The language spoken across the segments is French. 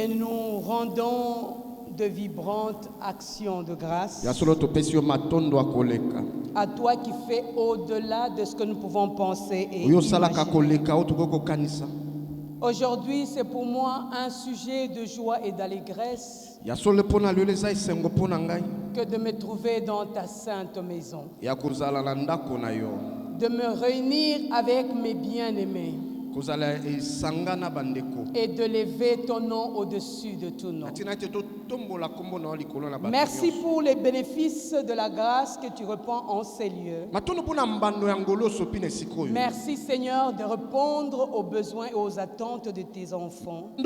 et nous rendons de vibrantes actions de grâce à toi qui fais au-delà de ce que nous pouvons penser et imaginer. Aujourd'hui, c'est pour moi un sujet de joie et d'allégresse que de me trouver dans ta sainte maison, de me réunir avec mes bien-aimés et de lever ton nom au-dessus de tout nom. Merci pour les bénéfices de la grâce que tu répands en ces lieux. Merci Seigneur de répondre aux besoins et aux attentes de tes enfants. Et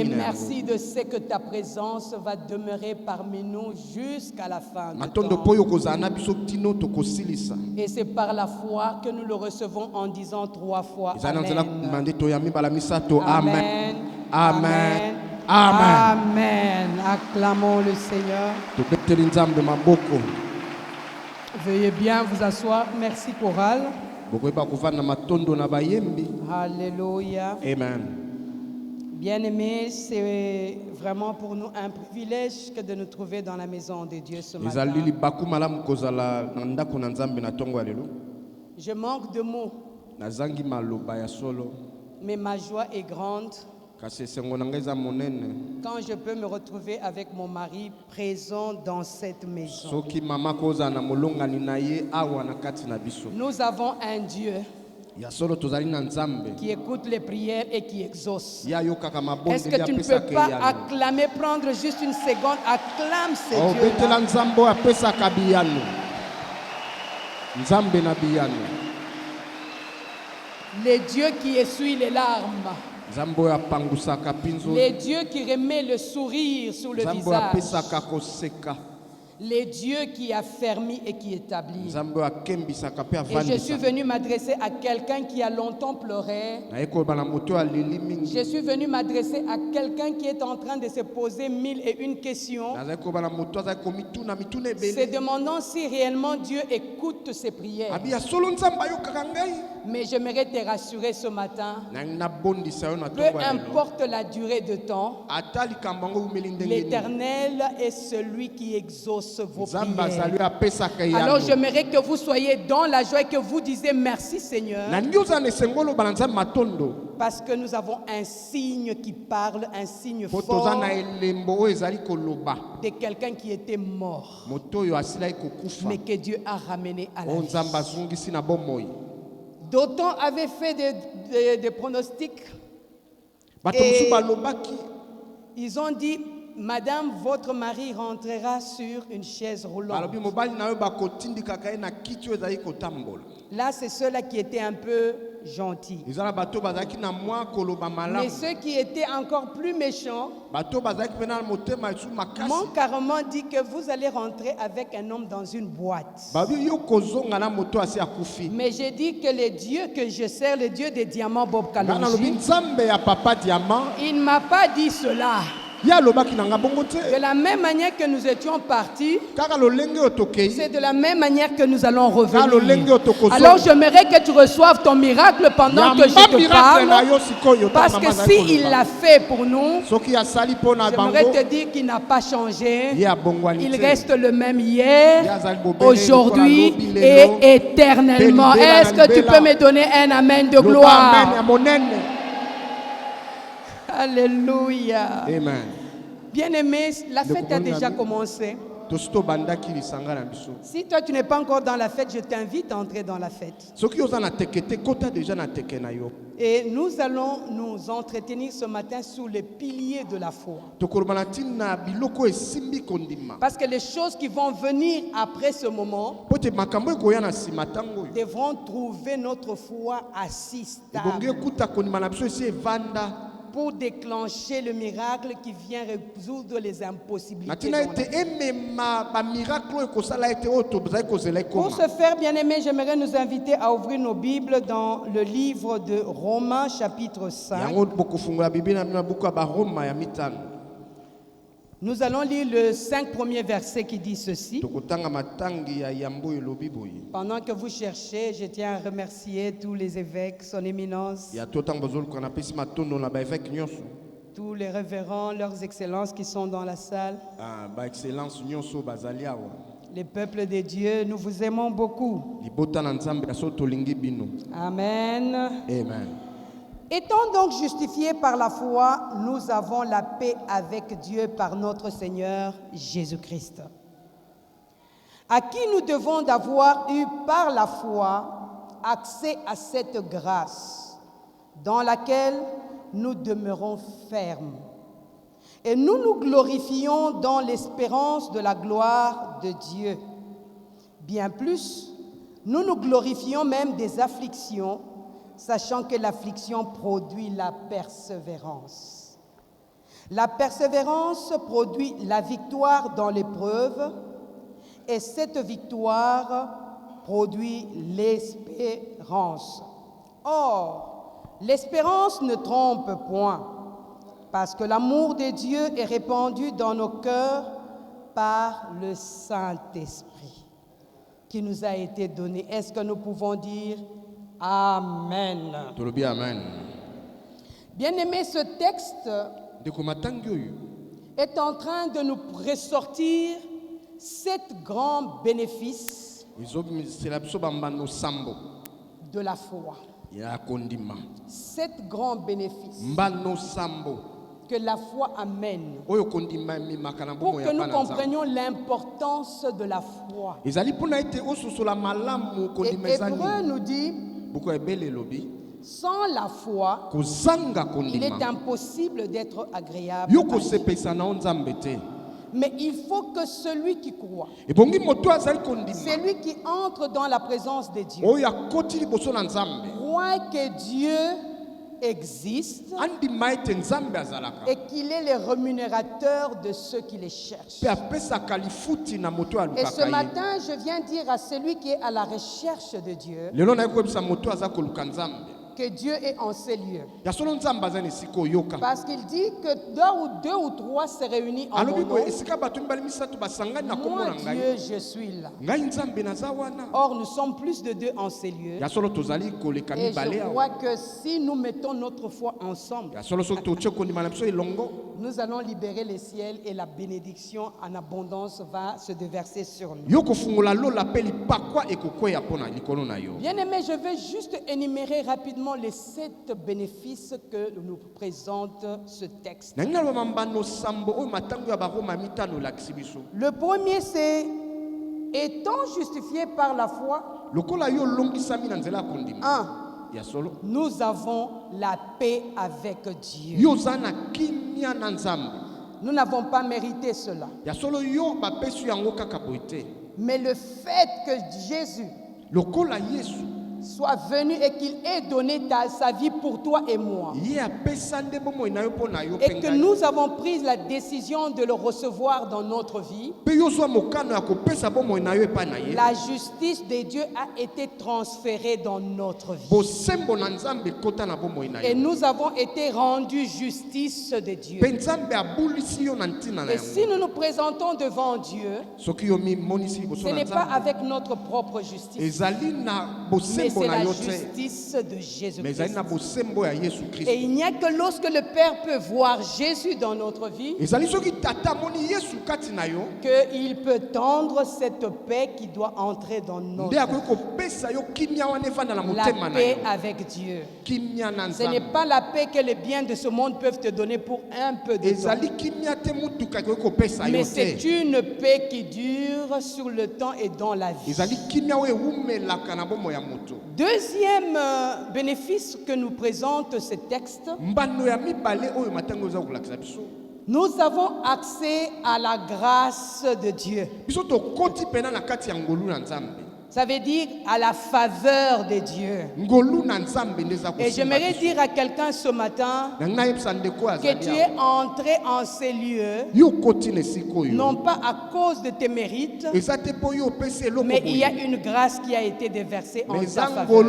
merci de ce que ta présence va demeurer parmi nous jusqu'à la fin du temps. Et c'est par la foi que nous le recevons en disant 3 fois Amen. Amen. Amen. Amen. Acclamons le Seigneur. Veuillez bien vous asseoir. Merci chorale. Alléluia. Amen. Bien-aimés, c'est vraiment pour nous un privilège que de nous trouver dans la maison de Dieu ce matin. Je manque de mots, mais ma joie est grande quand je peux me retrouver avec mon mari présent dans cette maison. Nous avons un Dieu qui écoute les prières et qui exauce. Est-ce que tu ne peux pas acclamer, prendre juste une seconde, acclame ce Dieu-là. Le Dieu qui essuie les larmes. Le Dieu qui remet le sourire sur le visage. Le Dieu qui affermit et qui établit. Et je suis venu m'adresser à quelqu'un qui a longtemps pleuré. Je suis venu m'adresser à quelqu'un qui est en train de se poser 1001 questions, se demandant si réellement Dieu écoute ses prières. Mais j'aimerais te rassurer ce matin, peu importe la durée de temps, l'Éternel est celui qui exauce vos prières. Alors j'aimerais que vous soyez dans la joie et que vous disiez merci Seigneur, parce que nous avons un signe qui parle, un signe fort de quelqu'un qui était mort, mais que Dieu a ramené à la vie. D'autres avaient fait des pronostics et ils ont dit: Madame, votre mari rentrera sur une chaise roulante. Là, c'est ceux-là qui étaient un peu gentils. Mais ceux qui étaient encore plus méchants m'ont carrément dit que vous allez rentrer avec un homme dans une boîte. Mais j'ai dit que le Dieu que je sers, le Dieu des diamants Bob Kalonji, il ne m'a pas dit cela. De la même manière que nous étions partis, c'est de la même manière que nous allons revenir. Alors j'aimerais que tu reçoives ton miracle pendant que je te parle, parce que s'il l'a fait pour nous, j'aimerais te dire qu'il n'a pas changé. Il reste le même hier, aujourd'hui et éternellement. Est-ce que tu peux me donner un amen de gloire? Alléluia. Amen. Bien-aimé, la fête a déjà commencé. Si toi tu n'es pas encore dans la fête, je t'invite à entrer dans la fête. Et nous allons nous entretenir ce matin sur les piliers de la foi. Parce que les choses qui vont venir après ce moment devront trouver notre foi assise stable pour déclencher le miracle qui vient résoudre les impossibilités. Pour ce faire, bien-aimés, j'aimerais nous inviter à ouvrir nos Bibles dans le livre de Romains, chapitre 5. Nous allons lire le 5 premiers versets qui dit ceci. Pendant que vous cherchez, je tiens à remercier tous les évêques, son éminence, tous les révérends, leurs excellences qui sont dans la salle. Les peuples de Dieu, nous vous aimons beaucoup. Amen. Amen. Étant donc justifiés par la foi, nous avons la paix avec Dieu par notre Seigneur Jésus-Christ, à qui nous devons d'avoir eu par la foi accès à cette grâce dans laquelle nous demeurons fermes. Et nous nous glorifions dans l'espérance de la gloire de Dieu. Bien plus, nous nous glorifions même des afflictions, sachant que l'affliction produit la persévérance. La persévérance produit la victoire dans l'épreuve, et cette victoire produit l'espérance. Or, l'espérance ne trompe point, parce que l'amour de Dieu est répandu dans nos cœurs par le Saint-Esprit qui nous a été donné. Est-ce que nous pouvons dire Amen? Amen. Bien-aimé, ce texte est en train de nous ressortir 7 grands bénéfices de la foi. 7 grands bénéfices que la foi amène pour que nous comprenions l'importance de la foi. Et Hébreu nous dit, sans la foi, il est impossible d'être agréable à Dieu. Mais il faut que celui qui croit, celui qui entre dans la présence de Dieu, croit que Dieu existe et qu'il est le rémunérateur de ceux qui les cherchent. Et ce matin, je viens dire à celui qui est à la recherche de Dieu que Dieu est en ces lieux. Parce qu'il dit que deux ou trois se réunissent en mon nom, moi Dieu, je suis là. Or, nous sommes plus de 2 en ces lieux. Et je crois que si nous mettons notre foi ensemble, nous allons libérer les ciels et la bénédiction en abondance va se déverser sur nous. Bien aimé, je vais juste énumérer rapidement les 7 bénéfices que nous présente ce texte. Le premier, c'est étant justifié par la foi. 1. Nous avons la paix avec Dieu. Nous n'avons pas mérité cela. Mais le fait que Jésus soit venu et qu'il ait donné sa vie pour toi et moi, et que nous avons pris la décision de le recevoir dans notre vie, la justice de Dieu a été transférée dans notre vie. Et nous avons été rendus justice de Dieu. Et si nous nous présentons devant Dieu, ce n'est pas avec notre propre justice, mais c'est la justice de Jésus-Christ. Et il n'y a que lorsque le Père peut voir Jésus dans notre vie qu'il peut tendre cette paix qui doit entrer dans notre vie. La paix avec Dieu. Ce n'est pas la paix que les biens de ce monde peuvent te donner pour un peu de temps, mais c'est une paix qui dure sur le temps et dans la vie. Deuxième bénéfice que nous présente ce texte, nous avons accès à la grâce de Dieu. Ça veut dire à la faveur de Dieu. Et j'aimerais dire à quelqu'un ce matin que tu es entré en ces lieux, non pas à cause de tes mérites, mais il y a une grâce qui a été déversée en ta faveur.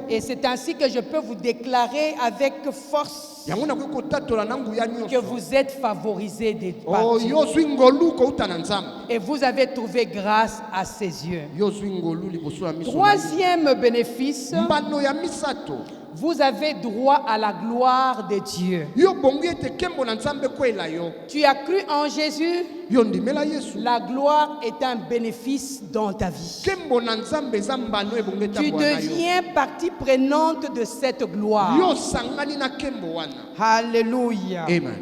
Et c'est ainsi que je peux vous déclarer avec force que vous êtes favorisés des partis. Et vous avez trouvé grâce à ses yeux. Troisième bénéfice, vous avez droit à la gloire de Dieu. Tu as cru en Jésus. La gloire est un bénéfice dans ta vie. Tu deviens partie prenante de cette gloire. Alléluia. Amen.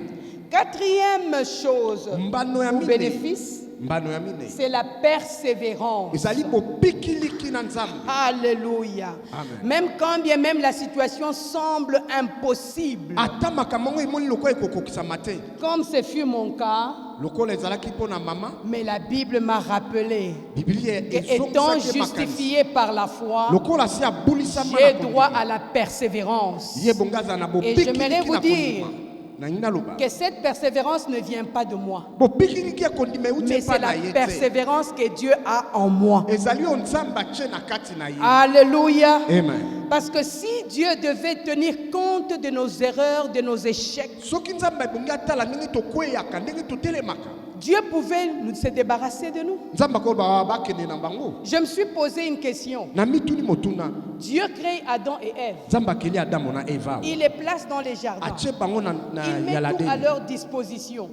Quatrième chose ou bénéfice, c'est la persévérance. Alléluia. Amen. Même quand bien même la situation semble impossible, comme ce fut mon cas, mais la Bible m'a rappelé qu'étant justifié par la foi, j'ai droit à la persévérance. Et j'aimerais vous dire que cette persévérance ne vient pas de moi, mais c'est la persévérance que Dieu a en moi. Alléluia. Amen. Parce que si Dieu devait tenir compte de nos erreurs, de nos échecs, Dieu pouvait se débarrasser de nous. Je me suis posé une question. Dieu crée Adam et Ève. Il les place dans les jardins. Il met tout à leur disposition.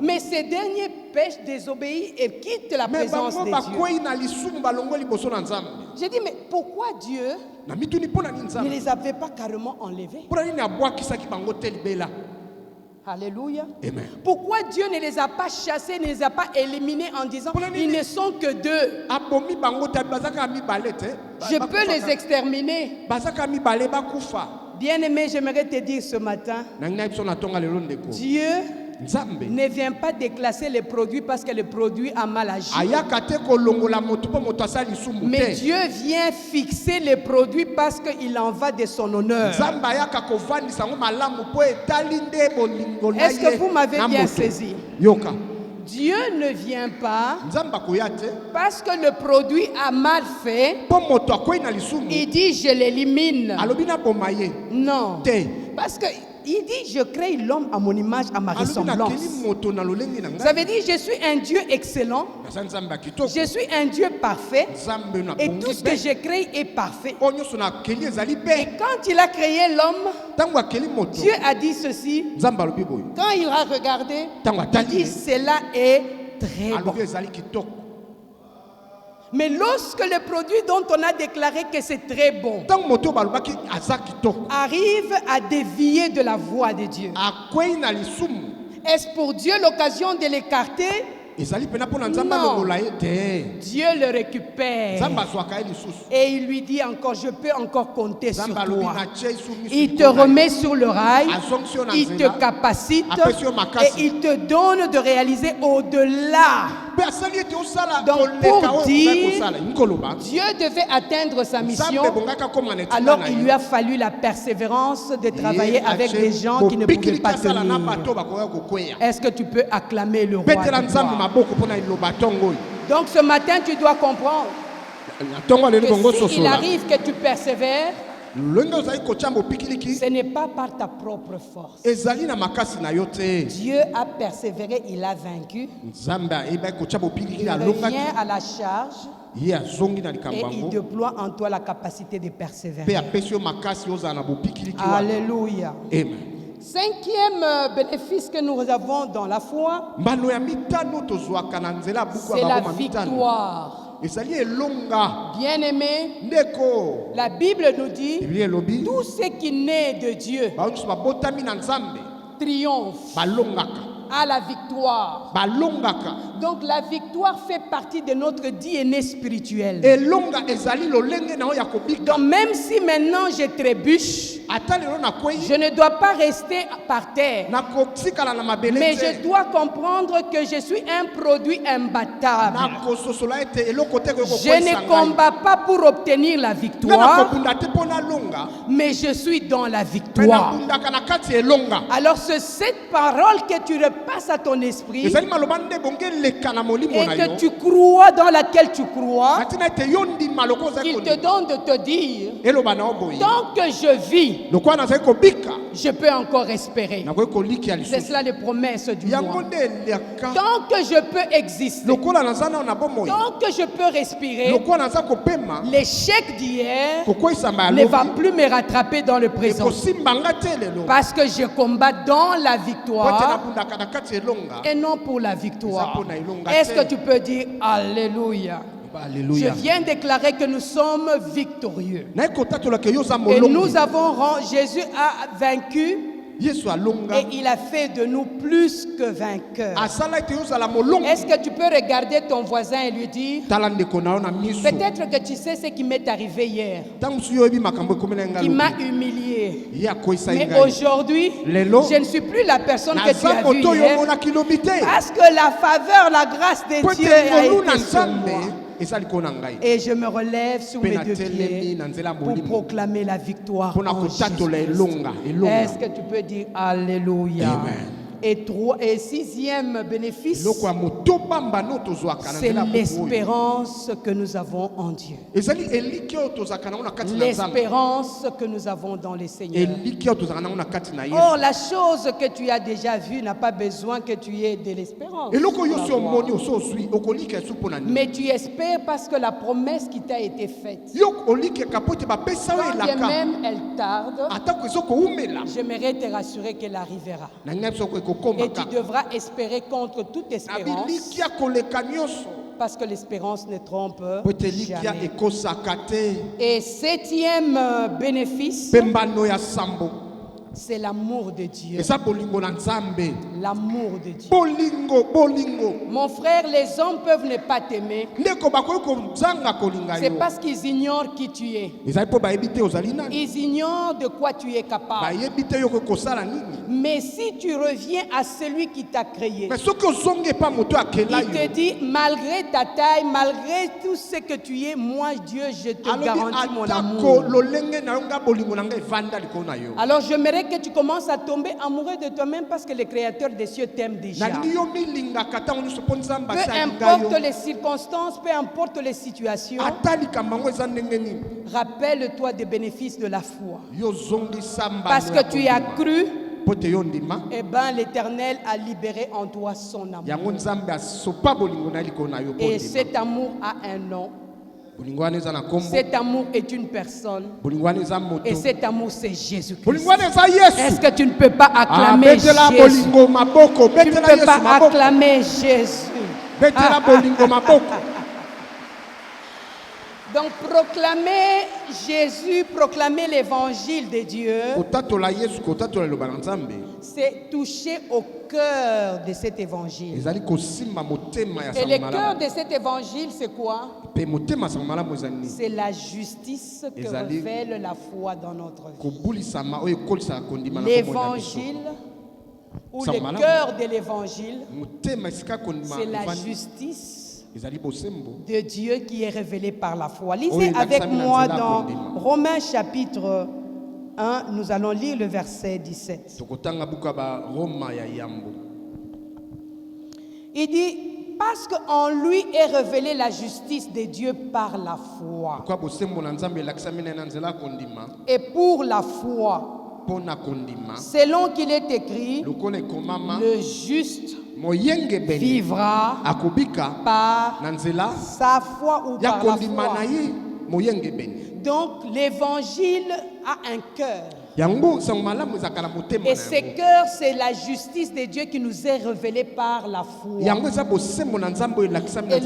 Mais ces derniers pêchent, désobéissent et quittent la présence de Dieu. J'ai dit, mais pourquoi Dieu ne les avait pas carrément enlevés? Alléluia. Amen. Pourquoi Dieu ne les a pas chassés, ne les a pas éliminés en disant ils ne sont que deux? Je peux les exterminer. Bien-aimé, j'aimerais te dire ce matin, Dieu ne vient pas déclasser les produits parce que le produit a mal agi. Mais Dieu vient fixer les produits parce qu'il en va de son honneur. Est-ce que vous m'avez bien saisi? Dieu ne vient pas parce que le produit a mal fait. Il dit je l'élimine. Non. Parce que il dit, je crée l'homme à mon image, à ma ressemblance. Ça veut dire, je suis un Dieu excellent. Je suis un Dieu parfait. Et tout ce que j'ai créé est parfait. Et quand il a créé l'homme, Dieu a dit ceci. Quand il a regardé, il dit, cela est très bon. Mais lorsque le produit dont on a déclaré que c'est très bon arrive à dévier de la voie de Dieu, est-ce pour Dieu l'occasion de l'écarter? Non. Dieu le récupère et il lui dit encore, je peux encore compter sur toi. Il te remet sur le rail, il te capacite et il te donne de réaliser au-delà. Donc pour dire, Dieu devait atteindre sa mission, alors il lui a fallu la persévérance de travailler avec des gens qui ne pouvaient pas tenir. Est-ce que tu peux acclamer le roi de gloire? Donc ce matin tu dois comprendre que s'il arrive que tu persévères, ce n'est pas par ta propre force. Dieu a persévéré, il a vaincu. Il revient à la charge et il déploie en toi la capacité de persévérer. Alléluia. Amen. Cinquième bénéfice que nous avons dans la foi, c'est la victoire. Bien-aimé, la Bible nous dit, tout ce qui naît de Dieu triomphe. à la victoire. Donc la victoire fait partie de notre DNA spirituel. Donc même si maintenant je trébuche, je ne dois pas rester par terre. Mais je dois comprendre que je suis un produit imbattable. Je ne combats pas pour obtenir la victoire, mais je suis dans la victoire. Alors c'est cette parole que tu repasses à ton esprit et que tu crois, dans laquelle tu crois, il te donne de te dire, tant que je vis, je peux encore espérer. C'est cela les promesses du mois. Tant que je peux exister, tant que je peux respirer, l'échec d'hier ne va plus me rattraper dans le présent. Parce que je combats dans la victoire et non pour la victoire. Est-ce que tu peux dire Alléluia? Je viens déclarer que nous sommes victorieux. Et nous avons, Jésus a vaincu. Et il a fait de nous plus que vainqueurs. Est-ce que tu peux regarder ton voisin et lui dire, peut-être que tu sais ce qui m'est arrivé hier, qui m'a humilié. Mais aujourd'hui, je ne suis plus la personne que tu as vue hier, parce que la faveur, la grâce de Dieu a été sur moi. Et je me relève sur mes deux pieds pour proclamer la victoire en Jésus-Christ. Est-ce que tu peux dire Alléluia? Amen. Et sixième bénéfice, c'est l'espérance que nous avons en Dieu. L'espérance que nous avons dans le Seigneur. Or, la chose que tu as déjà vue n'a pas besoin que tu aies de l'espérance. Mais tu espères parce que la promesse qui t'a été faite, quand même elle tarde, j'aimerais te rassurer qu'elle arrivera. Et tu devras espérer contre toute espérance, parce que l'espérance ne trompe jamais. Et septième bénéfice, c'est l'amour de Dieu. L'amour de Dieu. Mon frère, les hommes peuvent ne pas t'aimer. C'est parce qu'ils ignorent qui tu es. Ils ignorent de quoi tu es capable. Mais si tu reviens à celui qui t'a créé, il te dit, malgré ta taille, malgré tout ce que tu es, moi Dieu, je te garantis mon amour. Alors j'aimerais que tu commences à tomber amoureux de toi-même, parce que le Créateur des cieux t'aime déjà. Peu importe les circonstances, peu importe les situations, rappelle-toi des bénéfices de la foi. Parce que tu as cru, et bien l'Éternel a libéré en toi son amour. Et cet amour a un nom. Cet amour est une personne. Et cet amour, c'est Jésus-Christ. Est-ce que tu ne peux pas acclamer Jésus? Tu ne peux pas acclamer Jésus. Donc proclamer Jésus, proclamer l'évangile de Dieu, c'est toucher au cœur de cet évangile. Et le cœur de cet évangile, c'est quoi? C'est la justice que révèle la foi dans notre vie. L'évangile, ou le cœur de l'évangile, c'est la justice de Dieu qui est révélée par la foi. Lisez avec moi dans Romains chapitre 1, nous allons lire le verset 17. Il dit, parce qu'en lui est révélée la justice de Dieu par la foi. Et pour la foi, selon qu'il est écrit, le juste vivra par sa foi ou par la foi. Donc l'évangile a un cœur. Et ce cœur, c'est la justice de Dieu qui nous est révélée par la foi. Et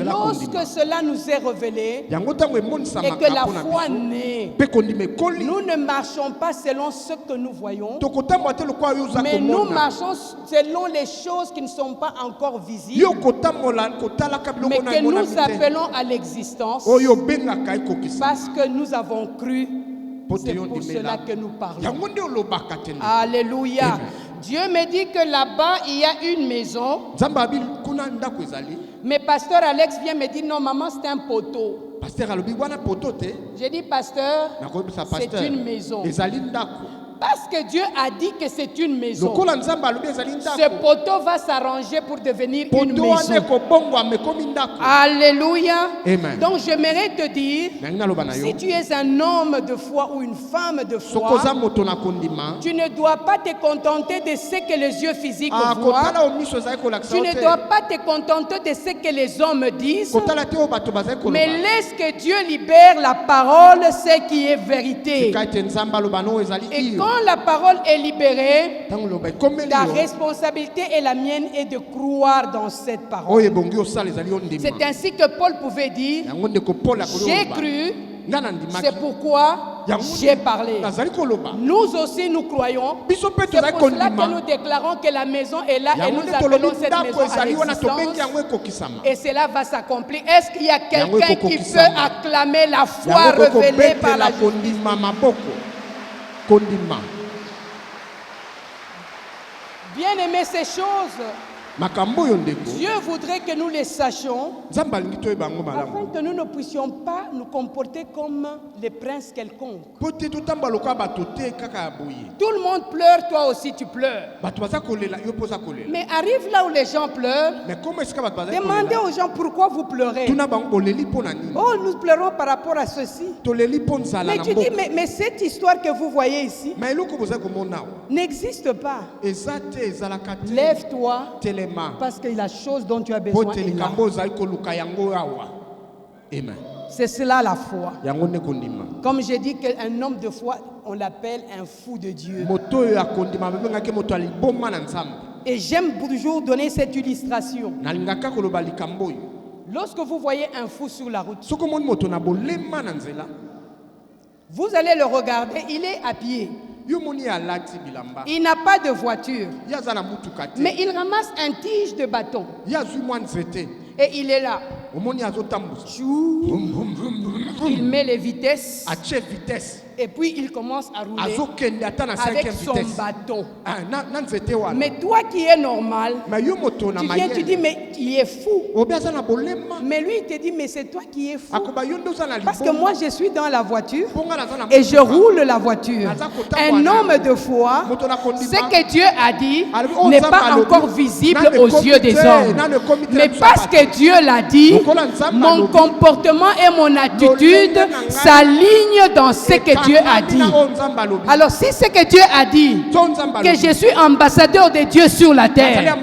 lorsque cela nous est révélé et que la foi naît, nous ne marchons pas selon ce que nous voyons, mais nous marchons selon les choses qui ne sont pas encore visibles, mais que nous appelons à l'existence parce que nous avons cru. C'est pour cela que nous parlons. Alléluia. Amen. Dieu me dit que là-bas, il y a une maison. Mais pasteur Alex vient me dire, non, maman, c'est un poteau. J'ai dit, pasteur, c'est une maison. Parce que Dieu a dit que c'est une maison. Ce poteau va s'arranger pour devenir une maison. Alléluia. Amen. Donc j'aimerais te dire, si tu es un homme de foi ou une femme de foi, tu ne dois pas te contenter de ce que les yeux physiques voient. Tu ne dois pas te contenter de ce que les hommes disent. Mais laisse que Dieu libère la parole, ce qui est vérité. Et quand la parole est libérée, ta responsabilité et la mienne est de croire dans cette parole. C'est ainsi que Paul pouvait dire, j'ai cru, c'est pourquoi j'ai parlé. Nous aussi nous croyons. C'est pour cela que nous déclarons que la maison est là et nous appelons cette maison à l'existence. Et cela va s'accomplir. Est-ce qu'il y a quelqu'un qui peut acclamer la foi révélée par la justice? Bien aimer ces choses, Dieu voudrait que nous les sachions afin que nous ne puissions pas nous comporter comme les princes quelconques. Tout le monde pleure, toi aussi tu pleures. Mais arrive là où les gens pleurent, demandez aux gens pourquoi vous pleurez. Oh, nous pleurons par rapport à ceci. Mais tu dis, mais cette histoire que vous voyez ici n'existe pas. Lève-toi. Parce que la chose dont tu as besoin est là. C'est cela la foi. Comme j'ai dit qu'un homme de foi, on l'appelle un fou de Dieu. Et j'aime toujours donner cette illustration. Lorsque vous voyez un fou sur la route, vous allez le regarder, il est à pied. Il n'a pas de voiture, mais il ramasse un tige de bâton et il est là. Il met les vitesses et puis il commence à rouler avec son bâton. Mais toi qui es normal, tu viens, tu dis mais il est fou. Mais lui il te dit mais c'est toi qui es fou. Parce que moi je suis dans la voiture et je roule la voiture. Un homme de foi, ce que Dieu a dit n'est pas encore visible aux yeux des hommes. Mais parce que Dieu l'a dit, mon comportement et mon attitude s'alignent dans ce que Dieu a dit. Alors si ce que Dieu a dit, que je suis ambassadeur de Dieu sur la terre,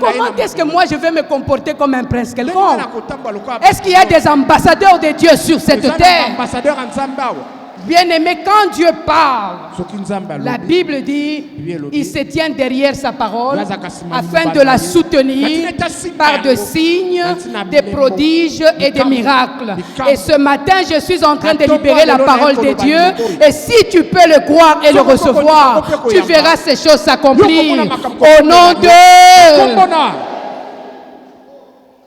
comment est-ce que moi je vais me comporter comme un prince quelconque? Est-ce qu'il y a des ambassadeurs de Dieu sur cette terre? Bien-aimé, quand Dieu parle, la Bible dit, il se tient derrière sa parole afin de la soutenir par des signes, des prodiges et des miracles. Et ce matin, je suis en train de libérer la parole de Dieu. Et si tu peux le croire et le recevoir, tu verras ces choses s'accomplir. Au nom de...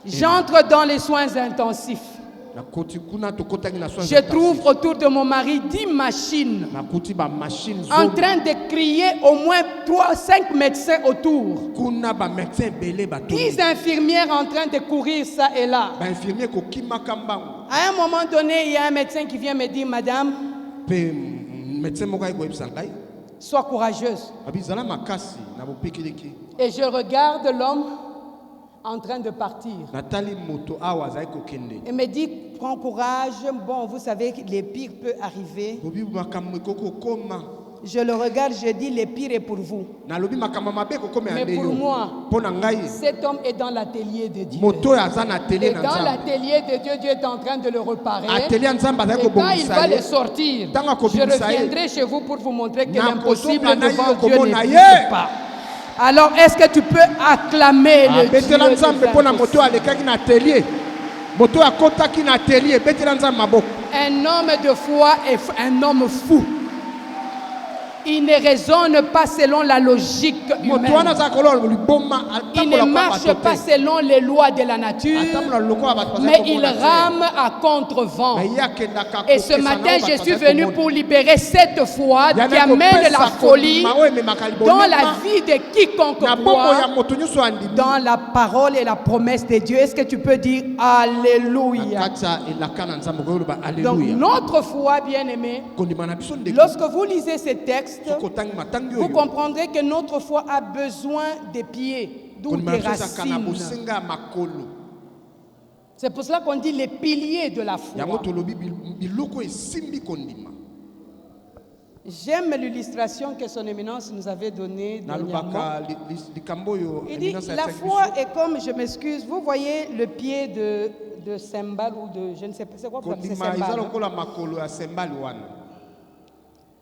J'entre dans les soins intensifs. Je trouve autour de mon mari 10 machines en train de crier, au moins 3-5 médecins autour. 10 infirmières en train de courir ça et là. À un moment donné, il y a un médecin qui vient me dire, madame, sois courageuse. Et je regarde l'homme en train de partir. Et me dit, prends courage. Bon, vous savez que les pires peuvent arriver. Je le regarde, je dis le pire est pour vous. Mais pour moi, cet homme est dans l'atelier de Dieu. Et dans l'atelier de Dieu, Dieu est en train de le réparer. Et quand il va le sortir, je reviendrai chez vous pour vous montrer que l'impossible devant Dieu n'existe pas. Alors, est-ce que tu peux acclamer le Dieu de un homme de foi est un homme fou. Il ne raisonne pas selon la logique humaine. Il ne marche pas selon les lois de la nature, mais il rame à contre-vent. Et ce matin, je suis venu pour libérer cette foi qui amène la folie dans la vie de quiconque croit dans la parole et la promesse de Dieu. Est-ce que tu peux dire Alléluia? Donc notre foi, bien-aimé, lorsque vous lisez ces textes, vous comprendrez que notre foi a besoin des pieds, d'où des racines. C'est pour cela qu'on dit les piliers de la foi. J'aime l'illustration que son éminence nous avait donnée dernièrement. Il dit, la foi est comme, je m'excuse, vous voyez le pied de cymbale ou de, je ne sais pas, c'est quoi pour appeler cymbale?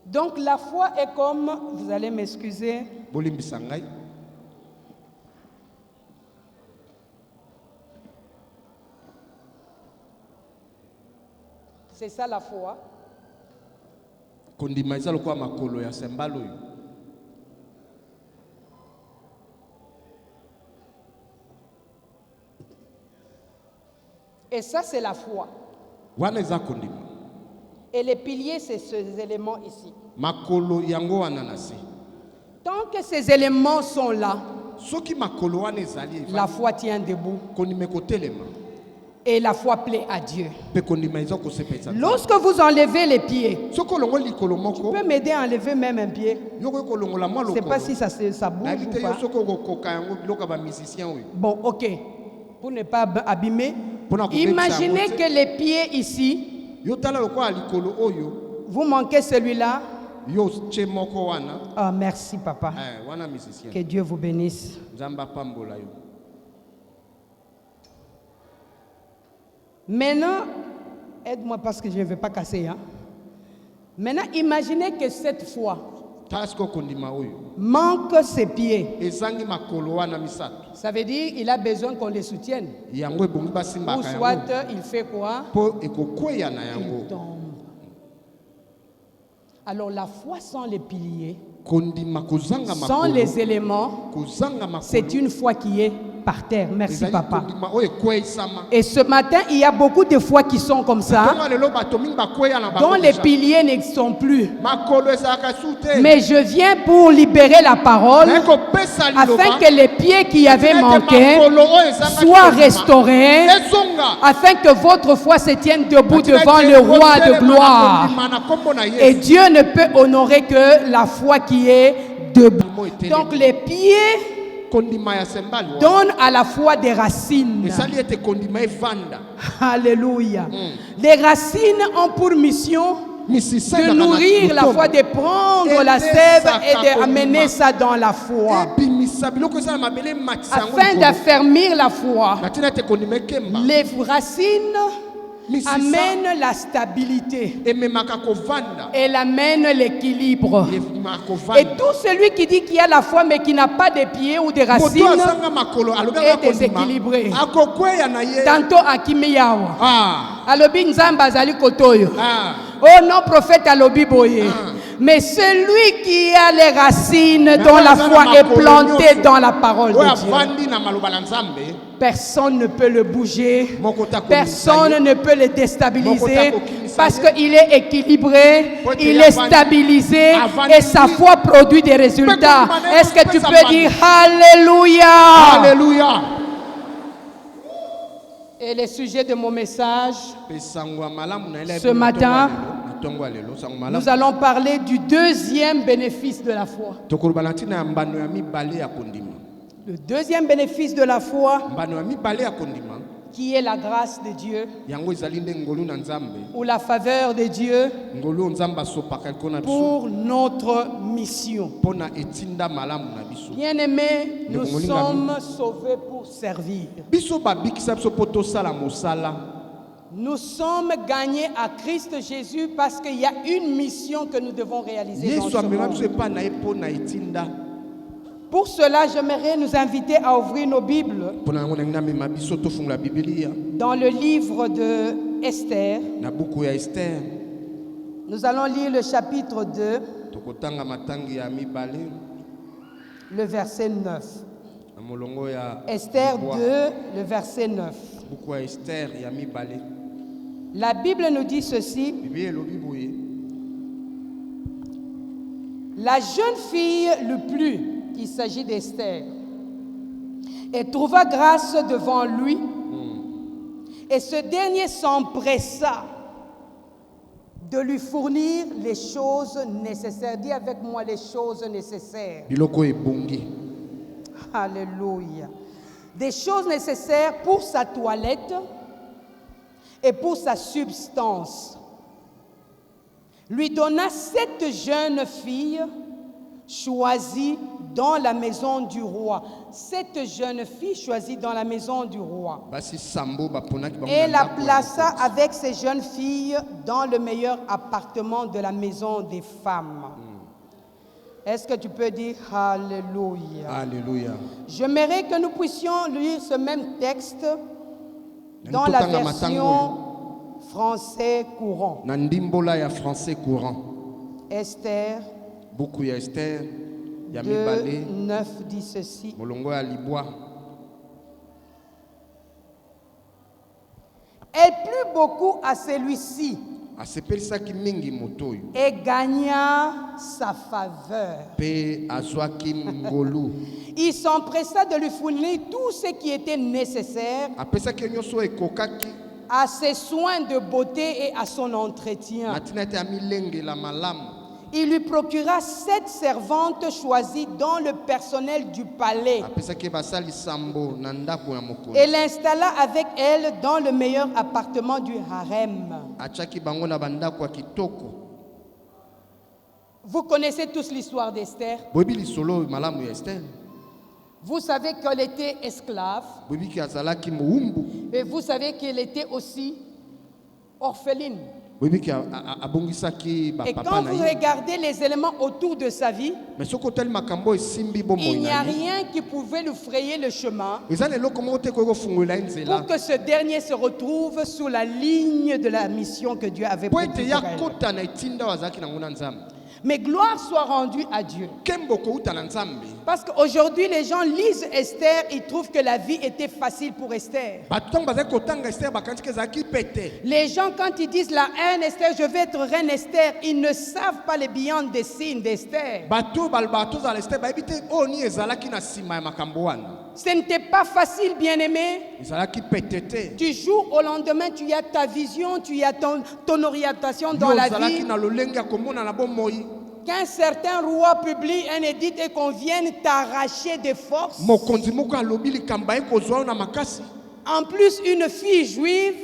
Donc la foi est comme, vous allez m'excuser, c'est ça la foi. Et ça c'est la foi. Et les piliers, c'est ces éléments ici. Tant que ces éléments sont là, la foi tient debout. Et la foi plaît à Dieu. Lorsque vous enlevez les pieds, tu peux m'aider à enlever même un pied. Je ne sais pas si ça bouge ou pas. Bon, ok. Pour ne pas abîmer, imaginez que les pieds ici, vous manquez celui-là. Oh, merci papa. Que Dieu vous bénisse. Maintenant, aide-moi parce que je ne vais pas casser. Hein? Maintenant, imaginez que cette foi manque ses pieds. Ça veut dire qu'il a besoin qu'on les soutienne. Ou soit il fait quoi? Il tombe. Alors la foi sans les piliers, sans les éléments, c'est une foi qui est par terre. Merci papa. Et ce matin, il y a beaucoup de foi qui sont comme ça, dont les piliers ne sont plus. Mais je viens pour libérer la parole, afin que les pieds qui avaient manqué soient restaurés, afin que votre foi se tienne debout devant le roi de gloire. Et Dieu ne peut honorer que la foi qui est debout. Donc les pieds donne à la foi des racines. Alléluia. Les racines ont pour mission de nourrir la foi, de prendre la sève et d'amener ça dans la foi. Afin d'affermir la foi, les racines amènent la stabilité. Elle amène l'équilibre. Et tout celui qui dit qu'il y a la foi mais qui n'a pas de pieds ou de racines est déséquilibré. Tantôt Akimiyawa. Alobi Nzamba Zali Kotoyo. Oh non, prophète Alobi Boye. Mais celui qui a les racines dont la foi est plantée dans la parole de Dieu, personne ne peut le bouger, personne ne peut le déstabiliser, parce qu'il est équilibré, il est stabilisé et sa foi produit des résultats. Est-ce que tu peux dire Alléluia? Alléluia. Et le sujet de mon message ce matin, nous allons parler du deuxième bénéfice de la foi. Le deuxième bénéfice de la foi, qui est la grâce de Dieu, ou la faveur de Dieu pour notre mission. Bien-aimés, nous sommes sauvés pour servir. Nous sommes gagnés à Christ Jésus parce qu'il y a une mission que nous devons réaliser dans ce monde. Pour cela, j'aimerais nous inviter à ouvrir nos Bibles dans le livre de Esther. Nous allons lire le chapitre 2, le verset 9. Esther 2, le verset 9. La Bible nous dit ceci. La jeune fille le plus, il s'agit d'Esther, et trouva grâce devant lui, et ce dernier s'empressa de lui fournir les choses nécessaires. Dis avec moi les choses nécessaires. Alléluia. Des choses nécessaires pour sa toilette et pour sa substance. Lui donna 7 jeunes filles choisies dans la maison du roi. 7 jeunes filles choisies dans la maison du roi. Et la plaça avec ces jeunes filles dans le meilleur appartement de la maison des femmes. Est-ce que tu peux dire Alléluia? Alléluia. J'aimerais que nous puissions lire ce même texte dans la version français courant. Esther 2:9 dit ceci. Elle plut beaucoup à celui-ci et gagna sa faveur. Il s'empressa de lui fournir tout ce qui était nécessaire à ses soins de beauté et à son entretien. Il lui procura 7 servantes choisies dans le personnel du palais et l'installa avec elle dans le meilleur appartement du harem. Vous connaissez tous l'histoire d'Esther. Vous savez qu'elle était esclave. Et vous savez qu'elle était aussi orpheline. Et quand vous regardez les éléments autour de sa vie, il n'y a rien qui pouvait lui frayer le chemin pour que ce dernier se retrouve sous la ligne de la mission que Dieu avait prévue pour elle. Mais gloire soit rendue à Dieu. Parce qu'aujourd'hui, les gens lisent Esther, ils trouvent que la vie était facile pour Esther. Les gens, quand ils disent la reine Esther, je vais être reine Esther, ils ne savent pas les behind the scenes d'Esther. Ce n'était pas facile, bien-aimé. Du jour au lendemain, tu as ta vision, tu as ton orientation dans la vie. Qu'un certain roi publie un édit et qu'on vienne t'arracher de force. En plus, une fille juive.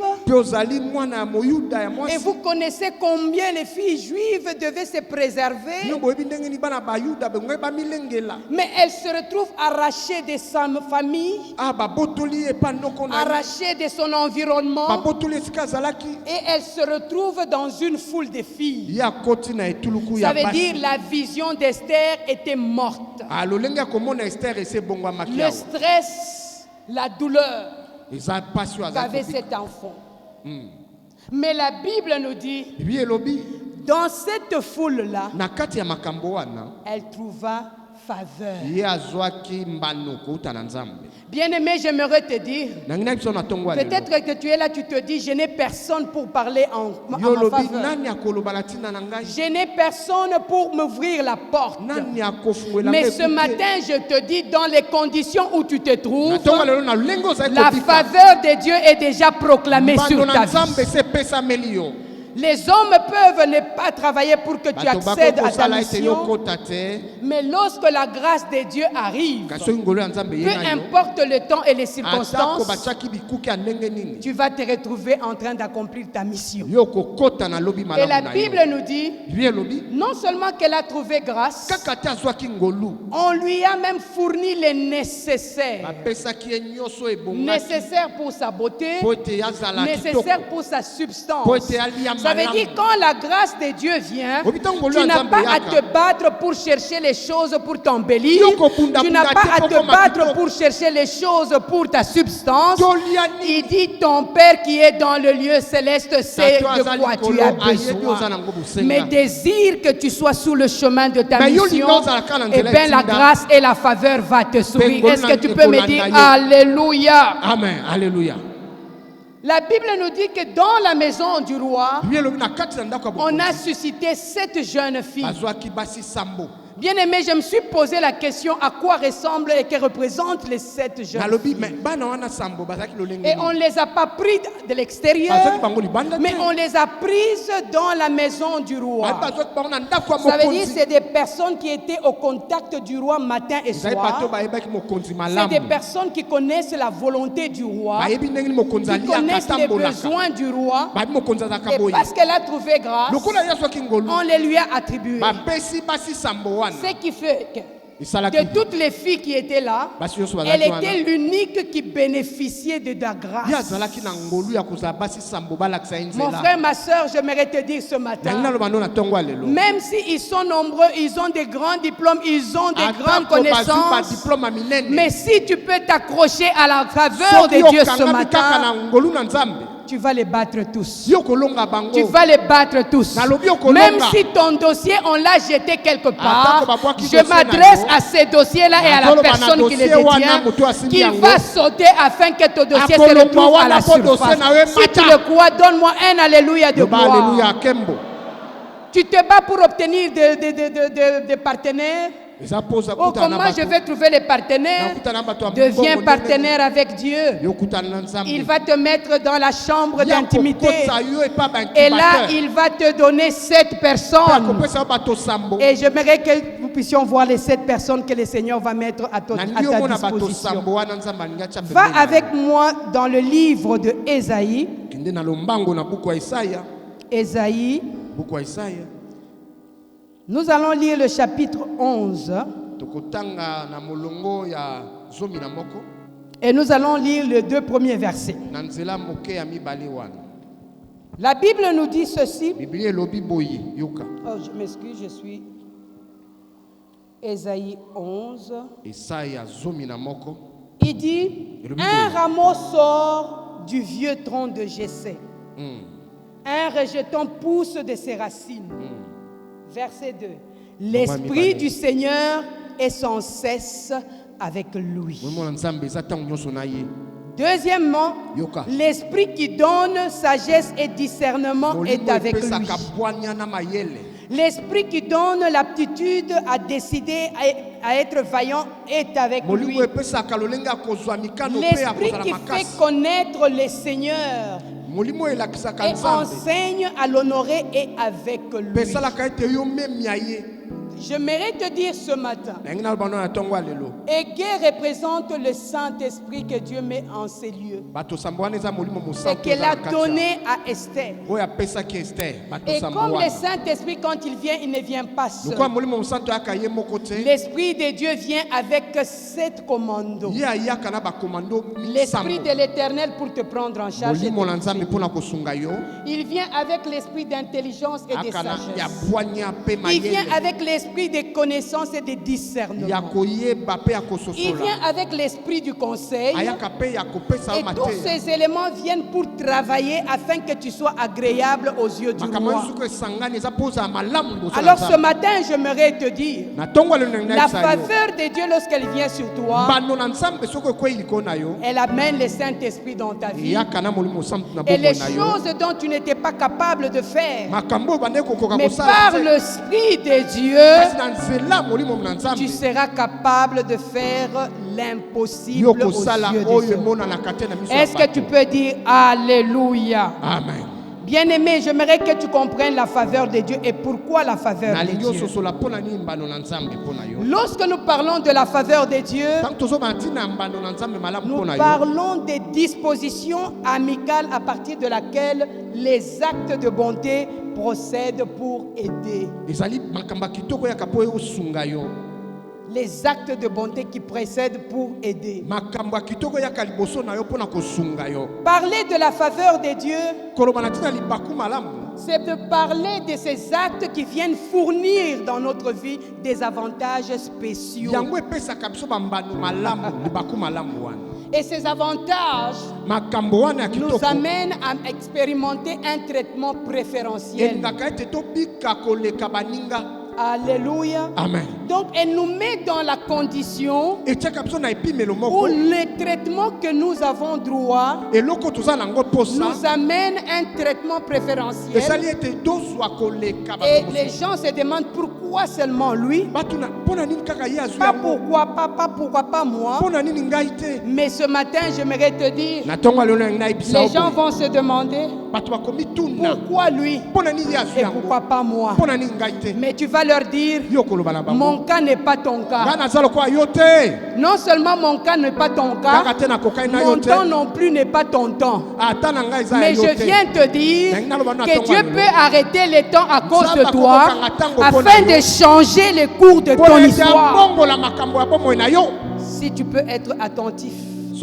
Et vous connaissez combien les filles juives devaient se préserver. Mais elle se retrouve arrachée de sa famille, arrachée de son environnement. Et elle se retrouve dans une foule de filles. Ça veut dire la vision d'Esther était morte. Le stress, la douleur qu'avait cet enfant. Mais la Bible nous dit, dans cette foule-là, elle trouva faveur. Bien-aimé, j'aimerais te dire, peut-être que tu es là, tu te dis, je n'ai personne pour parler en ma faveur. Je n'ai personne pour m'ouvrir la porte. Mais ce matin, je te dis, dans les conditions où tu te trouves, la faveur de Dieu est déjà proclamée sur ta vie. Les hommes peuvent ne pas travailler pour que tu accèdes à ta mission. Mais lorsque la grâce de Dieu arrive, peu importe le temps et les circonstances, tu vas te retrouver en train d'accomplir ta mission. Et la Bible nous dit, non seulement qu'elle a trouvé grâce, on lui a même fourni les nécessaires. Nécessaires pour sa beauté, nécessaires pour sa substance. Ça veut dire quand la grâce de Dieu vient, tu n'as pas à te battre pour chercher les choses pour t'embellir. Tu n'as pas à te battre pour chercher les choses pour ta substance. Il dit ton Père qui est dans le lieu céleste sait de quoi tu as besoin. Mais désire que tu sois sous le chemin de ta mission, et bien la grâce et la faveur va te sourire. Est-ce que tu peux me dire Alléluia? Amen. Alléluia. La Bible nous dit que dans la maison du roi, on a suscité 7 jeunes filles. Bien aimé, je me suis posé la question à quoi ressemblent et que représentent les 7 jeunes filles. Et on ne les a pas prises de l'extérieur, mais on les a prises dans la maison du roi. Ça veut dire que c'est des personnes qui étaient au contact du roi matin et soir. C'est des personnes qui connaissent la volonté du roi, qui connaissent les besoins du roi. Et parce qu'elle a trouvé grâce, on les lui a attribuées. Ce qui fait que de toutes les filles qui étaient là, elle était l'unique qui bénéficiait de la grâce. Mon frère, ma soeur, j'aimerais te dire ce matin, même s'ils sont nombreux, ils ont des grands diplômes, ils ont des grandes connaissances, mais si tu peux t'accrocher à la faveur de Dieu ce matin, tu vas les battre tous. Tu vas les battre tous. Même si ton dossier, on l'a jeté quelque part, je m'adresse à ces dossiers-là et à la personne qui les détient, qui va sauter afin que ton dossier se retrouve à la surface. Si tu le crois, donne-moi un alléluia de gloire. Tu te bats pour obtenir des partenaires. Oh, comment je vais trouver les partenaires? Deviens partenaire avec Dieu. Il va te mettre dans la chambre d'intimité. Et là, il va te donner 7 personnes. Et j'aimerais que nous puissions voir les 7 personnes que le Seigneur va mettre à ta disposition. Va avec moi dans le livre de Ésaïe. Ésaïe. Nous allons lire le chapitre 11 et nous allons lire les 2 premiers versets. La Bible nous dit ceci. Oh, je m'excuse, je suis Ésaïe 11. Il dit, un rameau sort du vieux tronc de Jessé. Un rejeton pousse de ses racines. Verset 2. L'Esprit du Seigneur est sans cesse avec lui. Deuxièmement, l'Esprit qui donne sagesse et discernement est avec lui. L'Esprit qui donne l'aptitude à décider, à être vaillant est avec lui. L'Esprit qui fait connaître le Seigneur et enseigne à l'honorer et avec lui. J'aimerais te dire ce matin, Égée représente le Saint-Esprit que Dieu met en ces lieux et qu'elle a donné à Esther. Et comme le Saint-Esprit, quand il vient, il ne vient pas seul. L'Esprit de Dieu vient avec 7 commandos. L'Esprit de l'Éternel pour te prendre en charge. Il vient avec l'Esprit d'intelligence et de sagesse. Il vient avec l'Esprit de connaissance et de discernement. Il vient avec l'esprit du conseil. Et tous ces éléments viennent pour travailler afin que tu sois agréable aux yeux du roi. Alors ce matin, j'aimerais te dire, la faveur de Dieu lorsqu'elle vient sur toi, elle amène le Saint-Esprit dans ta vie. Et les choses dont tu n'étais pas capable de faire, mais par l'Esprit de Dieu, tu seras capable de faire l'impossible aux yeux des hommes. Est-ce que tu peux dire Alléluia? Amen. Bien-aimé, j'aimerais que tu comprennes la faveur de Dieu et pourquoi la faveur de Dieu. Lorsque nous parlons de la faveur de Dieu, nous parlons des dispositions amicales à partir de laquelle les actes de bonté procèdent pour aider. Les actes de bonté qui précèdent pour aider. Parler de la faveur de Dieu, c'est de parler de ces actes qui viennent fournir dans notre vie des avantages spéciaux. Et ces avantages nous amènent à expérimenter un traitement préférentiel. Alléluia. Amen. Donc elle nous met dans la condition où le traitement que nous avons droit nous amène un traitement préférentiel. Et les gens se demandent pourquoi seulement lui. Pas pourquoi pas moi. Mais ce matin j'aimerais te dire, les gens vont se demander pourquoi lui et pourquoi pas moi. Mais tu vas leur dire, mon cas n'est pas ton cas. Non seulement mon cas n'est pas ton cas, mon temps non plus n'est pas ton temps. Mais je viens te dire que Dieu peut arrêter les temps à cause de toi afin de changer le cours de ton histoire. Si tu peux être attentif, la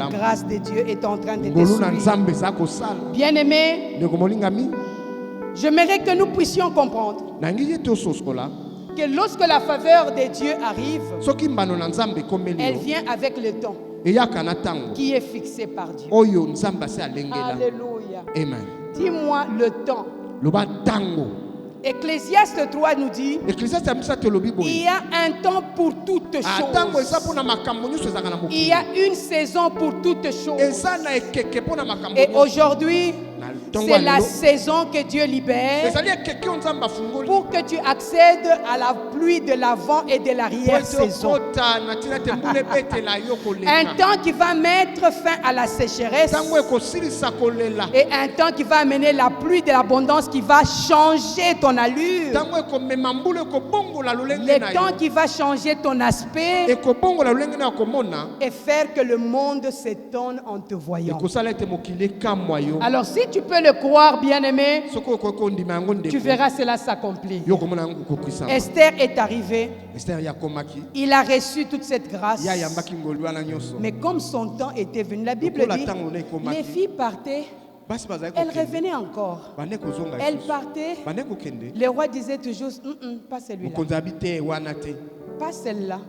grâce de Dieu est en train de te suivre. Bien-aimé, j'aimerais que nous puissions comprendre que lorsque la faveur de Dieu arrive, elle vient avec le temps qui est fixé par Dieu. Alléluia. Amen. Dis-moi le temps. Ecclésiaste 3 nous dit, il y a un temps pour toutes choses. Il y a une saison pour toutes choses. Et aujourd'hui, c'est la saison que Dieu libère pour que tu accèdes à la pluie de l'avant et de l'arrière-saison. Un temps qui va mettre fin à la sécheresse et un temps qui va amener la pluie de l'abondance qui va changer ton allure. Le temps qui va changer ton aspect et faire que le monde s'étonne en te voyant. Alors si tu peux le croire, bien-aimé, tu verras cela s'accomplir. Esther est arrivé. Il a reçu toute cette grâce. Mais comme son temps était venu, la Bible dit, les filles partaient, elles revenaient encore. Elles partaient. Le roi disait toujours, pas celui-là, pas celle-là.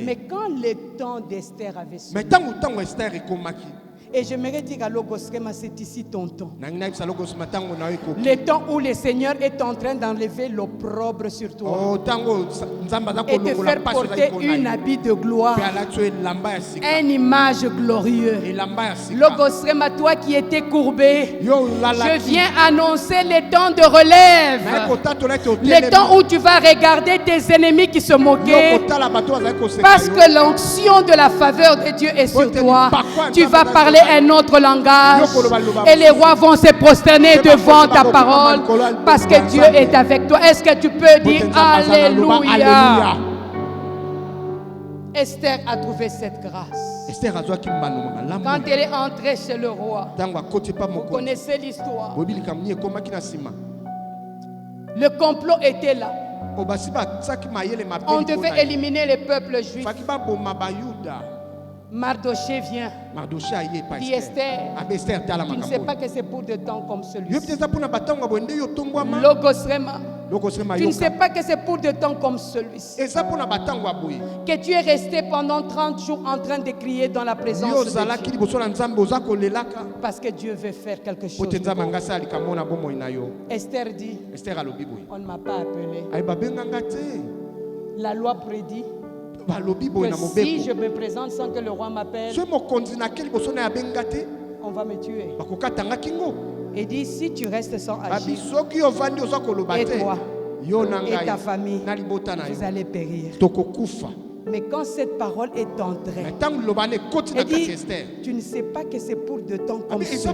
Mais quand le temps d'Esther avait suivi, et j'aimerais dire à Logosrema, c'est ici ton temps. Le temps où le Seigneur est en train d'enlever l'opprobre sur toi et te faire porter une habit de gloire, une image glorieuse. Logosrema, toi qui étais courbé, je viens annoncer le temps de relève, le temps où tu vas regarder tes ennemis qui se moquaient, parce que l'onction de la faveur de Dieu est sur toi. Tu vas parler un autre langage et les rois vont se prosterner devant ta parole parce que Dieu est avec toi. Est-ce que tu peux dire Alléluia? Esther a trouvé cette grâce. Quand elle est entrée chez le roi, vous connaissez l'histoire. Le complot était là. On devait éliminer les peuples juifs. Mardoché vient. Dit Esther, tu ne sais pas que c'est pour des temps comme celui-ci. Logosrema, tu ne sais pas que c'est pour des temps comme celui-ci. Que tu es resté pendant 30 jours en train de crier dans la présence de Dieu. Parce que Dieu veut faire quelque chose. Esther dit, on ne m'a pas appelé. La loi prédit que si je me présente sans que le roi m'appelle, on va me tuer. Et dit, si tu restes sans agir, et toi et ta famille, vous allez périr. Mais quand cette parole est entrée, elle dit, tu ne sais pas que c'est pour de temps comme celui-ci.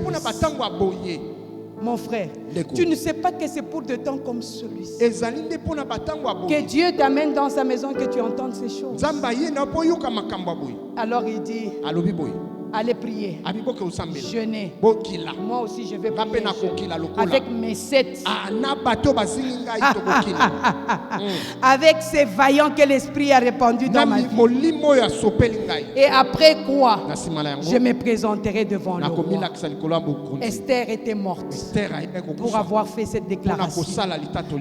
Mon frère, tu ne sais pas que c'est pour de temps comme celui-ci. Que Dieu t'amène dans sa maison, que tu entendes ces choses. Alors il dit, allez prier, jeûner. Moi aussi je vais prier avec mes 7. Avec ces vaillants que l'Esprit a répandus dans ma vie. Et après quoi, je me présenterai devant le roi. Esther était morte pour avoir fait cette déclaration.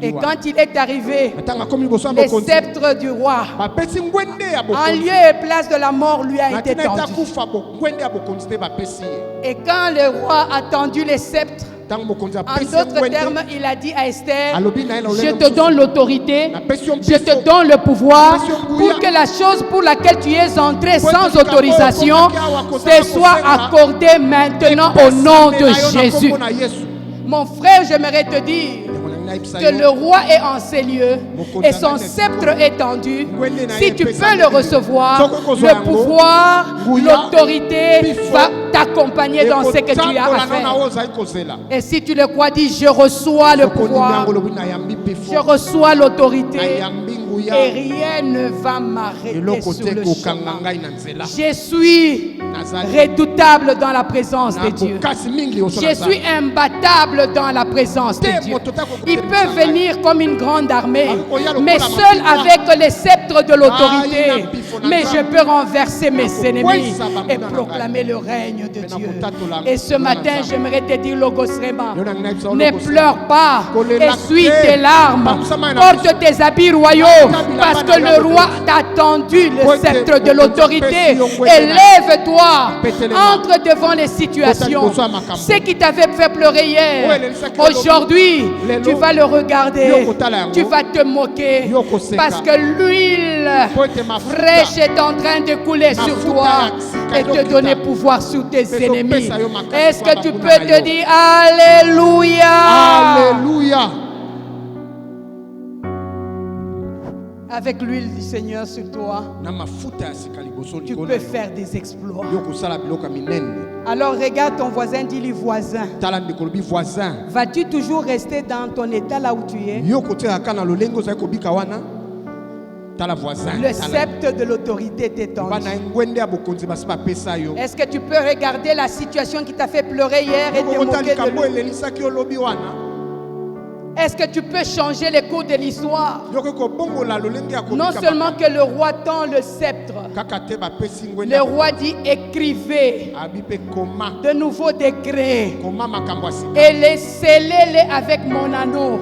Et quand il est arrivé, le sceptre du roi, en lieu et place de la mort, lui a été tendu. Et quand le roi a tendu les sceptres, en d'autres termes, il a dit à Esther, je te donne l'autorité, je te donne le pouvoir pour que la chose pour laquelle tu es entré sans autorisation te soit accordée maintenant au nom de Jésus. Mon frère, j'aimerais te dire que le roi est en ces lieux et son sceptre est tendu. Si tu peux le recevoir, le pouvoir, l'autorité va t'accompagner dans ce que tu as à faire. Et si tu le crois, dis, je reçois le pouvoir, je reçois l'autorité et rien ne va m'arrêter sur le chemin. Je suis redoutable dans la présence de Dieu. Je suis imbattable dans la présence de Dieu. Il peut venir comme une grande armée, mais seul avec les sceptres de l'autorité. Mais je peux renverser mes ennemis et proclamer le règne de Dieu. Et ce matin, j'aimerais te dire, Logos Rema, ne pleure pas, essuie tes larmes, porte tes habits royaux, parce que le roi t'a tendu le sceptre de l'autorité. Et lève-toi, entre devant les situations. Ce qui t'avait fait pleurer hier, aujourd'hui, tu vas le regarder, tu vas te moquer, parce que l'huile fraîche est en train de couler sur toi et te donner pouvoir sur tes ennemis. Est-ce que tu peux te dire Alléluia? Alléluia. Avec l'huile du Seigneur sur toi, tu peux faire des exploits. Alors regarde ton voisin, dis-lui voisin. Vas-tu toujours rester dans ton état là où tu es? Le sceptre de l'autorité t'est tendu. Est-ce que tu peux regarder la situation qui t'a fait pleurer hier et te moquer de lui? Est-ce que tu peux changer les cours de l'histoire? Non seulement que le roi tend le sceptre, le roi dit écrivez de nouveaux décrets et les scellez-les avec mon anneau.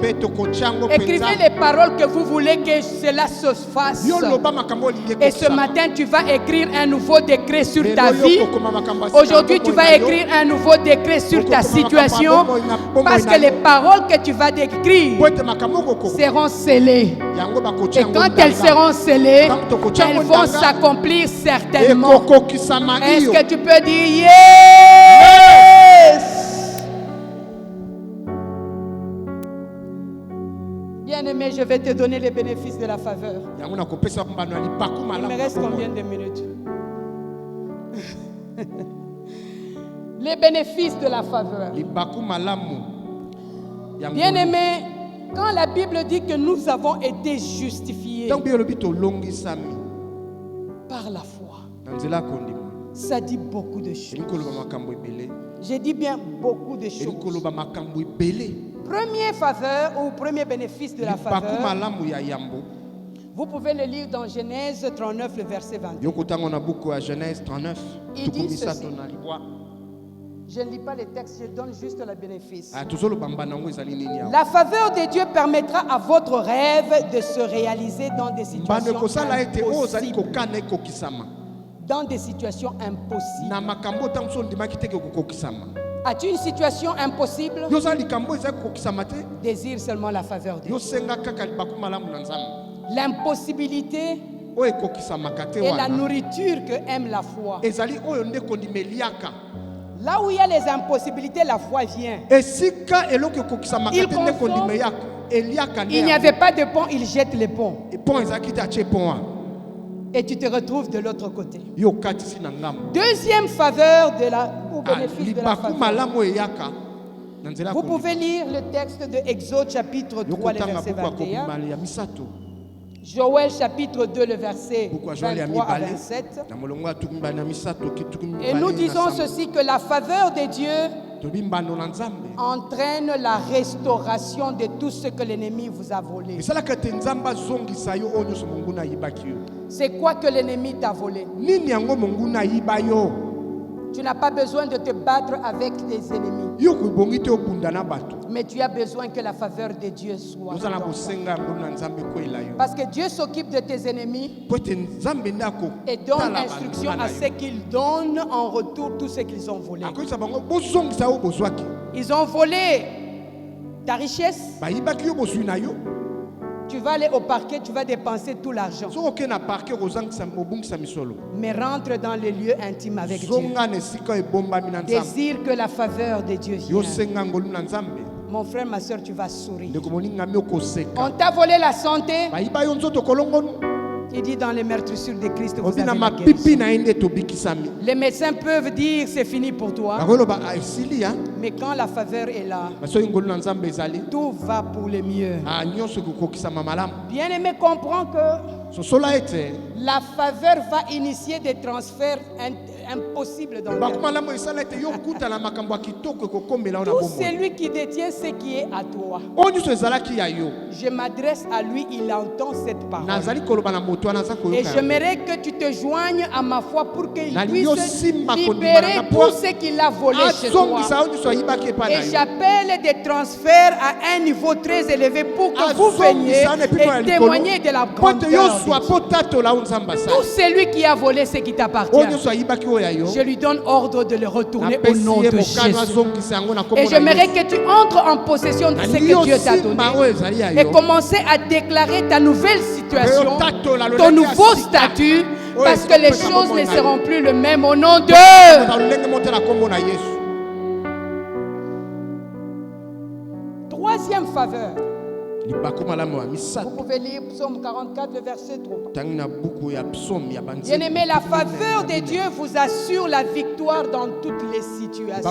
Écrivez les paroles que vous voulez que cela se fasse. Et ce matin, tu vas écrire un nouveau décret sur ta vie. Aujourd'hui, tu vas écrire un nouveau décret sur ta situation, parce que les paroles que tu vas décrire seront scellées. Et quand elles seront scellées, elles vont s'accomplir certainement. Est-ce que tu peux dire yes? Bien-aimé, je vais te donner les bénéfices de la faveur. Il me reste combien de minutes? Les bénéfices de la faveur. Bien-aimé, quand la Bible dit que nous avons été justifiés par la foi, ça dit beaucoup de choses. J'ai dit bien beaucoup de choses. Première faveur ou premier bénéfice de la faveur, vous pouvez le lire dans Genèse 39, le verset 22. Il dit ceci. Je ne lis pas les textes, je donne juste le bénéfice. La faveur de Dieu permettra à votre rêve de se réaliser dans des situations impossibles. Dans des situations impossibles. As-tu une situation impossible? Désire seulement la faveur de Dieu. L'impossibilité est la nourriture que aime la foi. Là où il y a les impossibilités, la foi vient. Il confond. Il n'y avait pas de pont, il jette les ponts. et tu te retrouves de l'autre côté. Deuxième faveur de ou bénéfice de la faveur. Vous pouvez lire le texte de Exode chapitre 3, le verset 21. Joël chapitre 2, le verset 23 à 27. Et nous disons ceci, que la faveur de Dieu entraîne la restauration de tout ce que l'ennemi vous a volé. C'est quoi que l'ennemi t'a volé? Tu n'as pas besoin de te battre avec tes ennemis. Mais tu as besoin que la faveur de Dieu soit. Parce que Dieu s'occupe de tes ennemis et donne instruction à ceux qu'ils donnent en retour tout ce qu'ils ont volé. Ils ont volé ta richesse. Tu vas aller au parquet, tu vas dépenser tout l'argent. Mais rentre dans les lieux intimes avec Dieu. Désire que la faveur de Dieu vienne. Mon frère, ma soeur, tu vas sourire. On t'a volé la santé. Il dit dans les meurtrissures de Christ, vous avez la guérison. Les médecins peuvent dire c'est fini pour toi. Mais quand la faveur est là, tout va pour le mieux. Bien-aimé, comprends que la faveur va initier des transferts impossibles dans le monde. Tout celui qui détient ce qui est à toi. Je m'adresse à lui, il entend cette parole. Et j'aimerais que tu te joignes à ma foi pour qu'il puisse libérer tout ce qu'il a volé chez toi. Et j'appelle des transferts à un niveau très élevé pour que vous veniez et témoigner de la grandeur de Dieu. Tout celui qui a volé ce qui t'appartient, je lui donne ordre de le retourner au nom de Jésus. Et j'aimerais que tu entres en possession de ce que Dieu t'a donné et commencer à déclarer ta nouvelle situation, ton nouveau statut, parce que les choses ne seront plus les mêmes au nom de... Troisième faveur. Vous pouvez lire Psaume 44, le verset 3. Bien-aimé, la faveur de Dieu vous assure la victoire dans toutes les situations.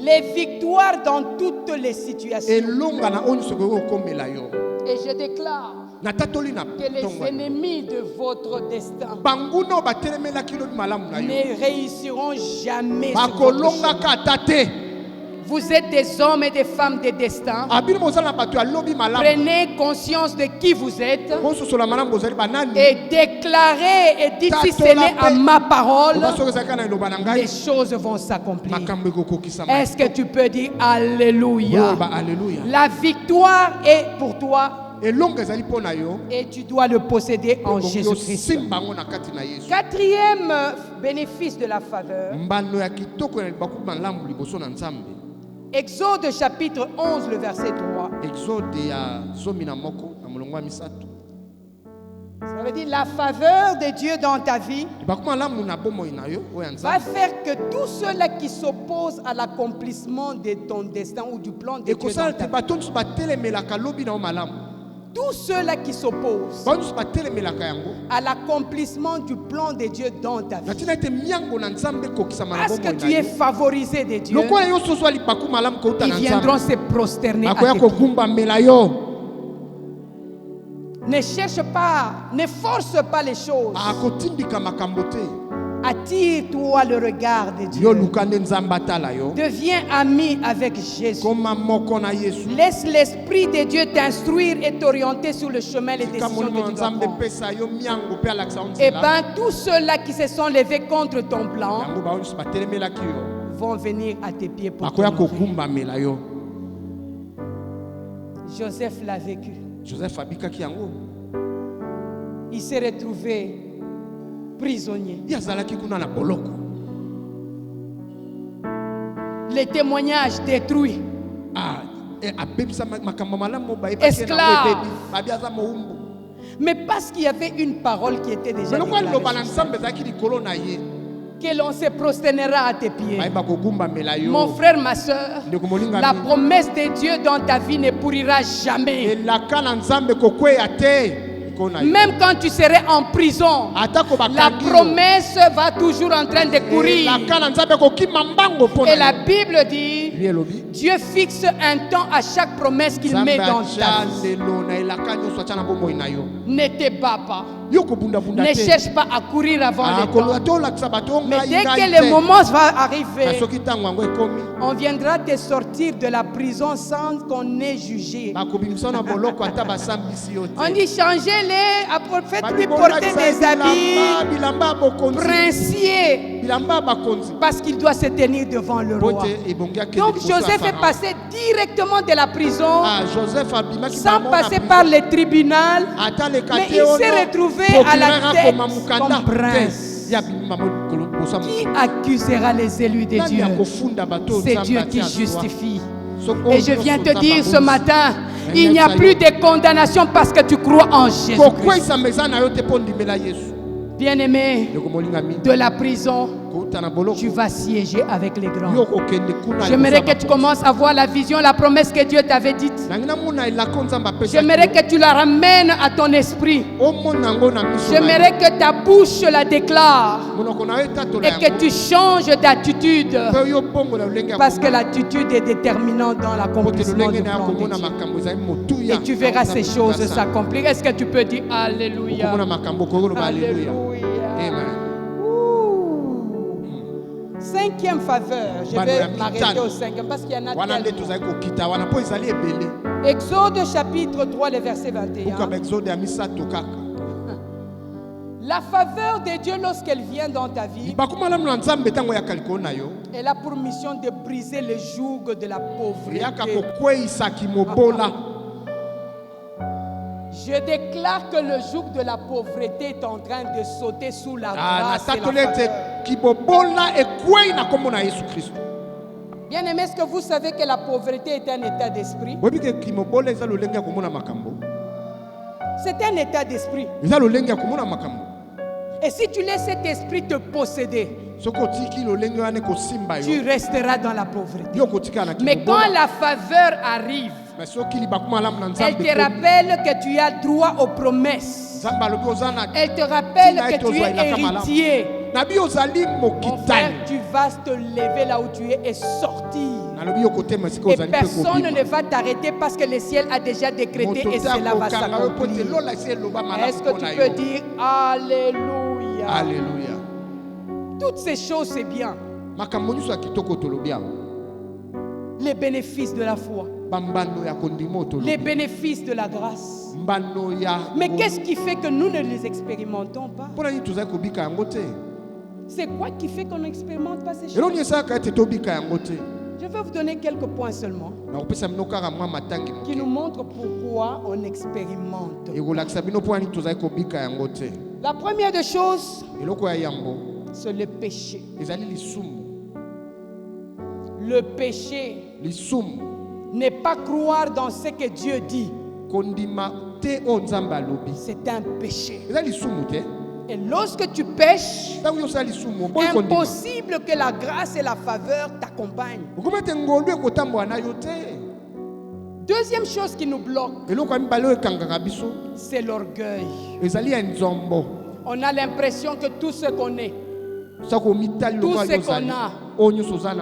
Les victoires dans toutes les situations. Et je déclare que les ennemis de votre destin ne réussiront jamais sur votre chemin. Vous êtes des hommes et des femmes de destin. Prenez conscience de qui vous êtes et déclarez et dites, si ce n'est à ma parole, les choses vont s'accomplir. Est-ce que tu peux dire Alléluia? La victoire est pour toi et tu dois le posséder en Jésus-Christ. Quatrième bénéfice de la faveur. Exode chapitre 11, le verset 3. Ça veut dire la faveur de Dieu dans ta vie va faire que tous ceux-là qui s'opposent à l'accomplissement de ton destin ou du plan de Dieu dans ta vie, tous ceux-là qui s'opposent à l'accomplissement du plan de Dieu dans ta vie, parce que tu es favorisé de Dieu, ils viendront se prosterner à tes pieds. Ne cherche pas, ne force pas les choses. Attire-toi le regard de Dieu. Deviens ami avec Jésus. Laisse l'Esprit de Dieu t'instruire et t'orienter sur le chemin, les décisions que tu dois prendre. Et bien, tous ceux-là qui se sont levés contre ton plan vont venir à tes pieds pour te mourir. Joseph l'a vécu. Il s'est retrouvé prisonnier. Les témoignages détruits. Esclaves. Mais parce qu'il y avait une parole qui était déjà déclarée, que l'on se prosternera à tes pieds. Mon frère, ma soeur, la promesse de Dieu dans ta vie ne pourrira jamais. Même quand tu serais en prison, la promesse va toujours en train de courir. Et la Bible dit, Dieu fixe un temps à chaque promesse qu'il met dans ta vie. Ne te bats pas. Ne cherche pas à courir avant le temps. Mais dès que le moment va arriver, on viendra te sortir de la prison sans qu'on ait jugé. On dit changez-les, faites-lui porter des habits princiers, parce qu'il doit se tenir devant le roi. Donc Joseph est passé directement de la prison sans passer par le tribunal, mais il s'est retrouvé à la tête comme prince. Qui accusera les élus de Dieu? C'est Dieu qui justifie. Et je viens te dire ce matin, il n'y a plus de condamnation parce que tu crois en Jésus. Bien-aimé, de la prison, tu vas siéger avec les grands. J'aimerais que tu commences à voir la vision, la promesse que Dieu t'avait dite. J'aimerais que tu la ramènes à ton esprit. J'aimerais que ta bouche la déclare et que tu changes d'attitude, parce que l'attitude est déterminante dans l'accomplissement du plan de Dieu. Et tu verras ces choses s'accomplir. Est-ce que tu peux dire Alléluia? Alléluia. Amen. Cinquième faveur, je vais m'arrêter au cinquième parce qu'il y en a tellement. Exode chapitre 3, le verset 21. La faveur de Dieu lorsqu'elle vient dans ta vie, elle a pour mission de briser le joug de la pauvreté. Je déclare que le joug de la pauvreté est en train de sauter sous la grâce et la faveur. Bien-aimé, est-ce que vous savez que la pauvreté est un état d'esprit? C'est un état d'esprit. Et si tu laisses cet esprit te posséder, tu resteras dans la pauvreté. Mais quand la faveur arrive, elle te rappelle que tu as droit aux promesses. Elle te rappelle que tu es héritier. Mon frère, tu vas te lever là où tu es et sortir. Et personne ne va t'arrêter parce que le ciel a déjà décrété et cela va s'accomplir. Est-ce que tu peux dire Alléluia? Alléluia. Toutes ces choses, c'est bien. Les bénéfices de la foi, les bénéfices de la grâce. Mais qu'est-ce qui fait que nous ne les expérimentons pas? C'est quoi qui fait qu'on n'expérimente pas ces choses? Je vais vous donner quelques points seulement qui nous montrent pourquoi on expérimente. La première des choses, c'est le péché. Le péché n'est pas croire dans ce que Dieu dit. C'est un péché. Et lorsque tu pêches, impossible que la grâce et la faveur t'accompagnent. Deuxième chose qui nous bloque, c'est l'orgueil. On a l'impression que tout ce qu'on est, tout ce qu'on a,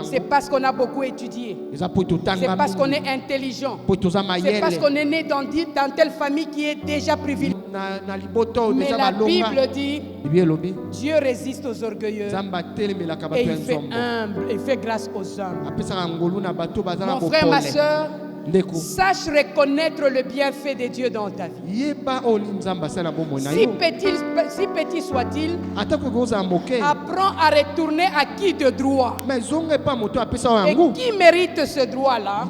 c'est parce qu'on a beaucoup étudié. C'est parce qu'on est intelligent. C'est parce qu'on est né dans telle famille qui est déjà privilégiée. Mais la Bible dit, Dieu résiste aux orgueilleux et il fait humble, il fait grâce aux hommes. Mon frère, ma soeur, sache reconnaître le bienfait de Dieu dans ta vie. Si petit soit-il, apprends à retourner à qui de droit. Et qui mérite ce droit-là?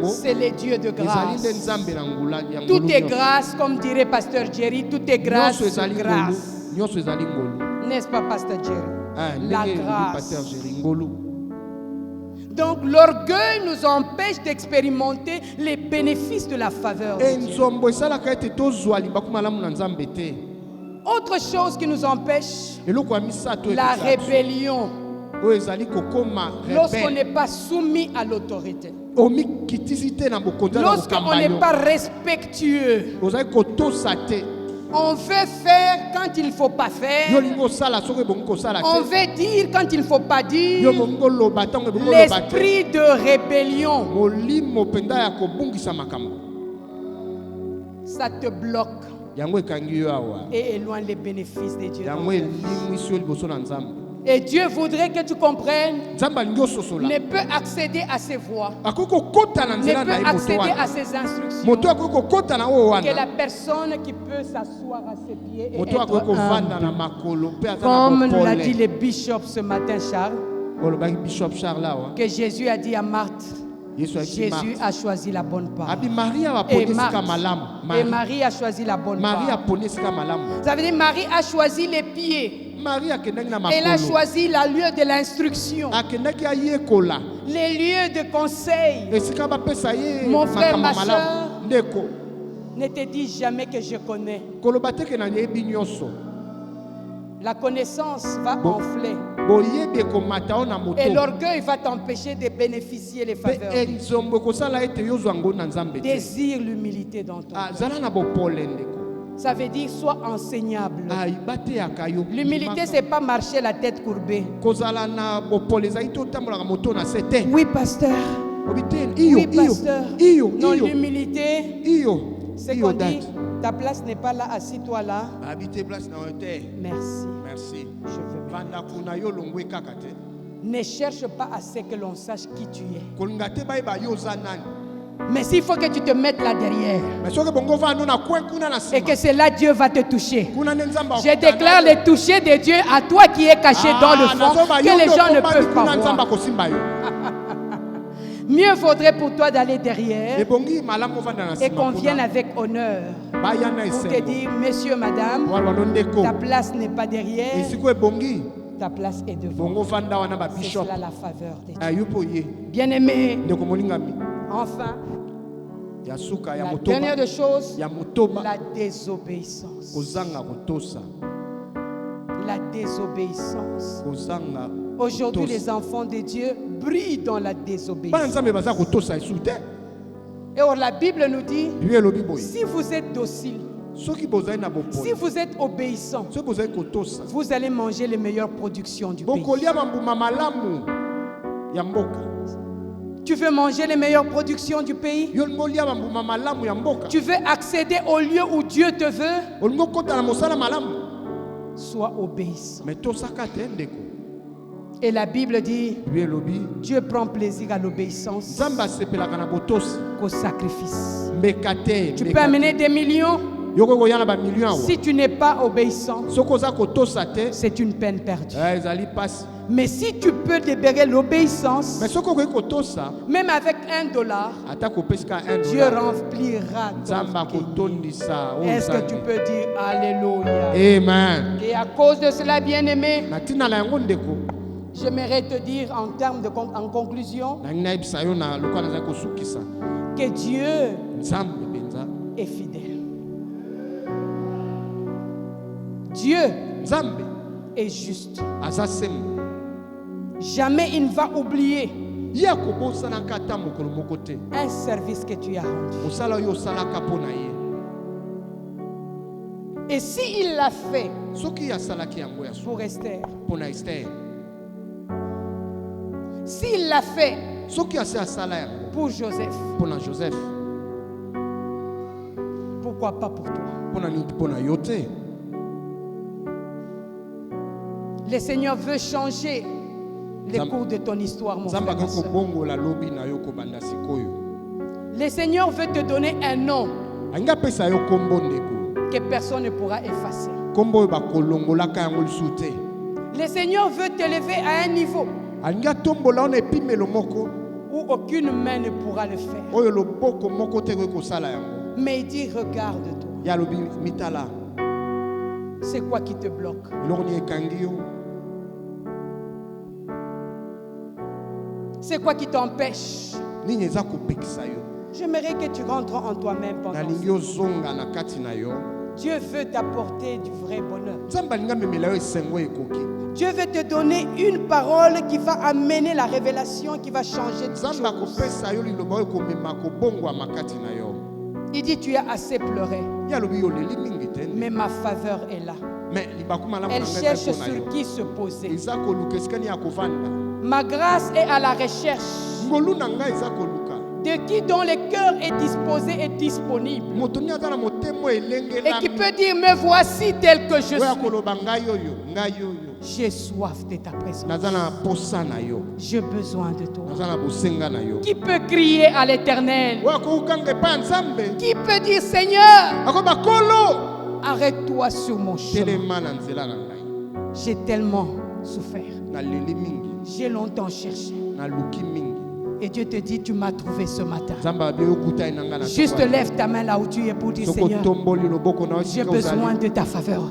C'est le Dieu de grâce. Tout est grâce, comme dirait Pasteur Jerry, tout est grâce sur grâce. N'est-ce pas, Pasteur Jerry? La grâce. Donc l'orgueil nous empêche d'expérimenter les bénéfices de la faveur de Dieu. Autre chose qui nous empêche, la rébellion. Lorsqu'on n'est pas soumis à l'autorité. lorsqu'on n'est pas respectueux, on veut faire quand il ne faut pas faire, on veut dire quand il ne faut pas dire, l'esprit de rébellion, ça te bloque et éloigne les bénéfices de Dieu. Et Dieu voudrait que tu comprennes, ne peut accéder à ses voies, ne peut accéder à ses instructions, que la personne qui peut s'asseoir à ses pieds et être humble. Comme l'a dit le bishop ce matin, Charles, que Jésus a dit à Marthe, Jésus a choisi la bonne part. Et Marie a choisi la bonne part. Ça veut dire Marie a choisi les pieds. Elle a choisi le lieu de l'instruction, les lieux de conseil. Mon frère, ma soeur, ne te dis jamais que je connais. La connaissance va enfler. Et l'orgueil va t'empêcher de bénéficier les faveurs. Désire l'humilité dans ton cœur. Ça veut dire sois enseignable. L'humilité, c'est pas marcher la tête courbée. Oui, pasteur. Oui, pasteur. Non, l'humilité, c'est qu'on dit, ta place n'est pas là, assis-toi là. Merci. Merci. Je veux bien. Ne cherche pas à ce que l'on sache qui tu es. Mais s'il faut que tu te mettes là derrière et que c'est là Dieu va te toucher. Je déclare le toucher de Dieu à toi qui est caché dans le fond, que les gens ne peuvent pas voir. Mieux vaudrait pour toi d'aller derrière et qu'on vienne avec honneur pour te dire, monsieur, madame, ta place n'est pas derrière, ta place est devant. C'est cela la faveur de Dieu. Bien-aimé, enfin, la dernière des choses, la désobéissance. La désobéissance. Aujourd'hui, les enfants de Dieu brillent dans la désobéissance. Et or, la Bible nous dit, si vous êtes docile, si vous êtes obéissant, vous allez manger les meilleures productions du pays. Tu veux manger les meilleures productions du pays? Tu veux accéder au lieu où Dieu te veut? Sois obéissant. Et la Bible dit, Dieu prend plaisir à l'obéissance qu'au sacrifice. Tu peux amener des millions. Si tu n'es pas obéissant, c'est une peine perdue. Mais si tu peux libérer l'obéissance, même avec $1, Dieu remplira ton cahier. Est-ce que tu peux dire Alléluia? Amen. Et à cause de cela, bien-aimé, j'aimerais te dire en conclusion que Dieu est fidèle. Dieu est juste. Jamais il ne va oublier un service que tu as rendu. Et s'il l'a fait pour Esther, s'il l'a fait pour Joseph, pourquoi pas pour toi? Le Seigneur veut changer les cours de ton histoire, mon frère. Le Seigneur veut te donner un nom que personne ne pourra effacer. Le Seigneur veut t'élever à un niveau où aucune main ne pourra le faire. Mais il dit, regarde-toi. C'est quoi qui te bloque? C'est quoi qui t'empêche? J'aimerais que tu rentres en toi-même pendant Dieu veut t'apporter du vrai bonheur. Dieu veut te donner une parole qui va amener la révélation, qui va changer de choses. Il dit, tu as assez pleuré, mais ma faveur est là. Elle cherche sur qui se poser. Ma grâce est à la recherche de qui dont le cœur est disposé et disponible, et qui peut dire, me voici tel que je suis. J'ai soif de ta présence. J'ai besoin de toi. Qui peut crier à l'Éternel? Qui peut dire, Seigneur, arrête-toi sur mon chemin. J'ai tellement souffert. J'ai longtemps cherché. Et Dieu te dit, tu m'as trouvé ce matin. Juste lève ta main là où tu es pour dire, Seigneur, j'ai besoin de ta faveur.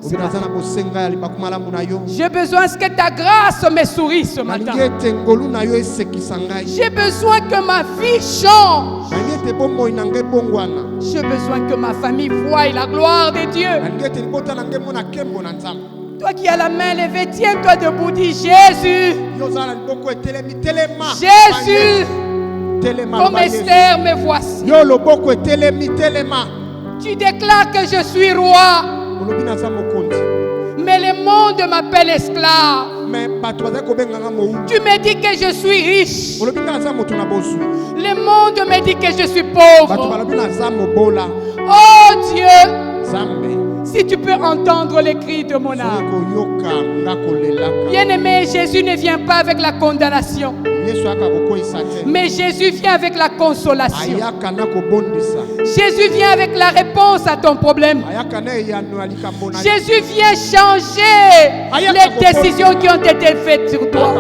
J'ai besoin que ta grâce me sourie ce matin. J'ai besoin que ma vie change. J'ai besoin que ma famille voie la gloire de Dieu. Toi qui as la main levée, tiens-toi debout, dis Jésus. Jésus. Comme Esther, me voici. Tu déclares que je suis roi, mais le monde m'appelle esclave. Tu me dis que je suis riche, le monde me dit que je suis pauvre. Oh Dieu, si tu peux entendre les cris de mon âme. Bien-aimé, Jésus ne vient pas avec la condamnation, mais Jésus vient avec la consolation. Jésus vient avec la réponse à ton problème. Jésus vient changer les décisions qui ont été faites sur toi.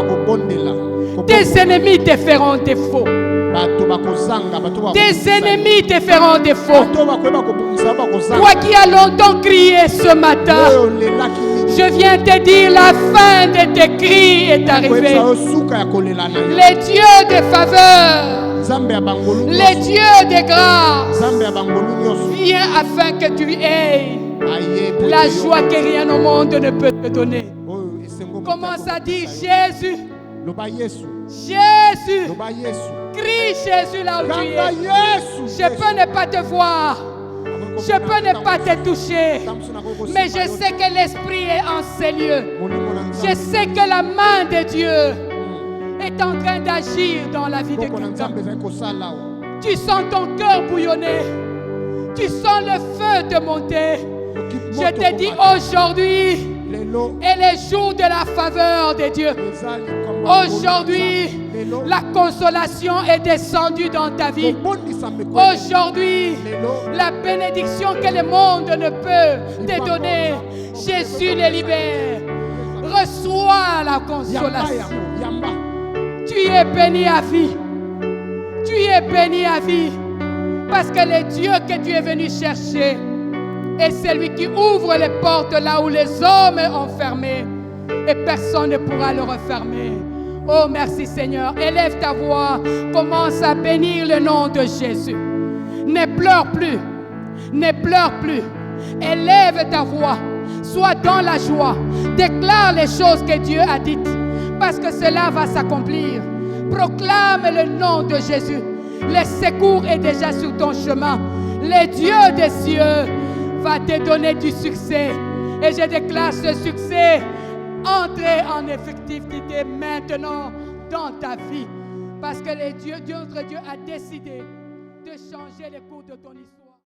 Tes ennemis te feront défaut. Tes ennemis te feront défaut. Toi qui as longtemps crié ce matin, je viens te dire, la fin de tes cris est arrivée. Les dieux de faveur, les dieux de grâce, viens afin que tu aies la joie que rien au monde ne peut te donner. Commence à dire Jésus. Jésus. Crie Jésus là où tu es. Je peux ne pas te voir, je peux ne pas te toucher, mais je sais que l'Esprit est en ces lieux. Je sais que la main de Dieu est en train d'agir dans la vie de quelqu'un. Tu sens ton cœur bouillonner, tu sens le feu te monter. Je te dis aujourd'hui est le jour de la faveur de Dieu. Aujourd'hui, la consolation est descendue dans ta vie. Aujourd'hui, la bénédiction que le monde ne peut te donner, Jésus les libère. Reçois la consolation. Tu es béni à vie. Tu es béni à vie. Parce que le Dieu que tu es venu chercher est celui qui ouvre les portes là où les hommes ont fermé. Et personne ne pourra le refermer. Oh, merci Seigneur. Élève ta voix. Commence à bénir le nom de Jésus. Ne pleure plus. Ne pleure plus. Élève ta voix. Sois dans la joie. Déclare les choses que Dieu a dites. Parce que cela va s'accomplir. Proclame le nom de Jésus. Le secours est déjà sur ton chemin. Le Dieu des cieux va te donner du succès. Et je déclare ce succès entrer en effectivité maintenant dans ta vie. Parce que notre Dieu a décidé de changer le cours de ton histoire.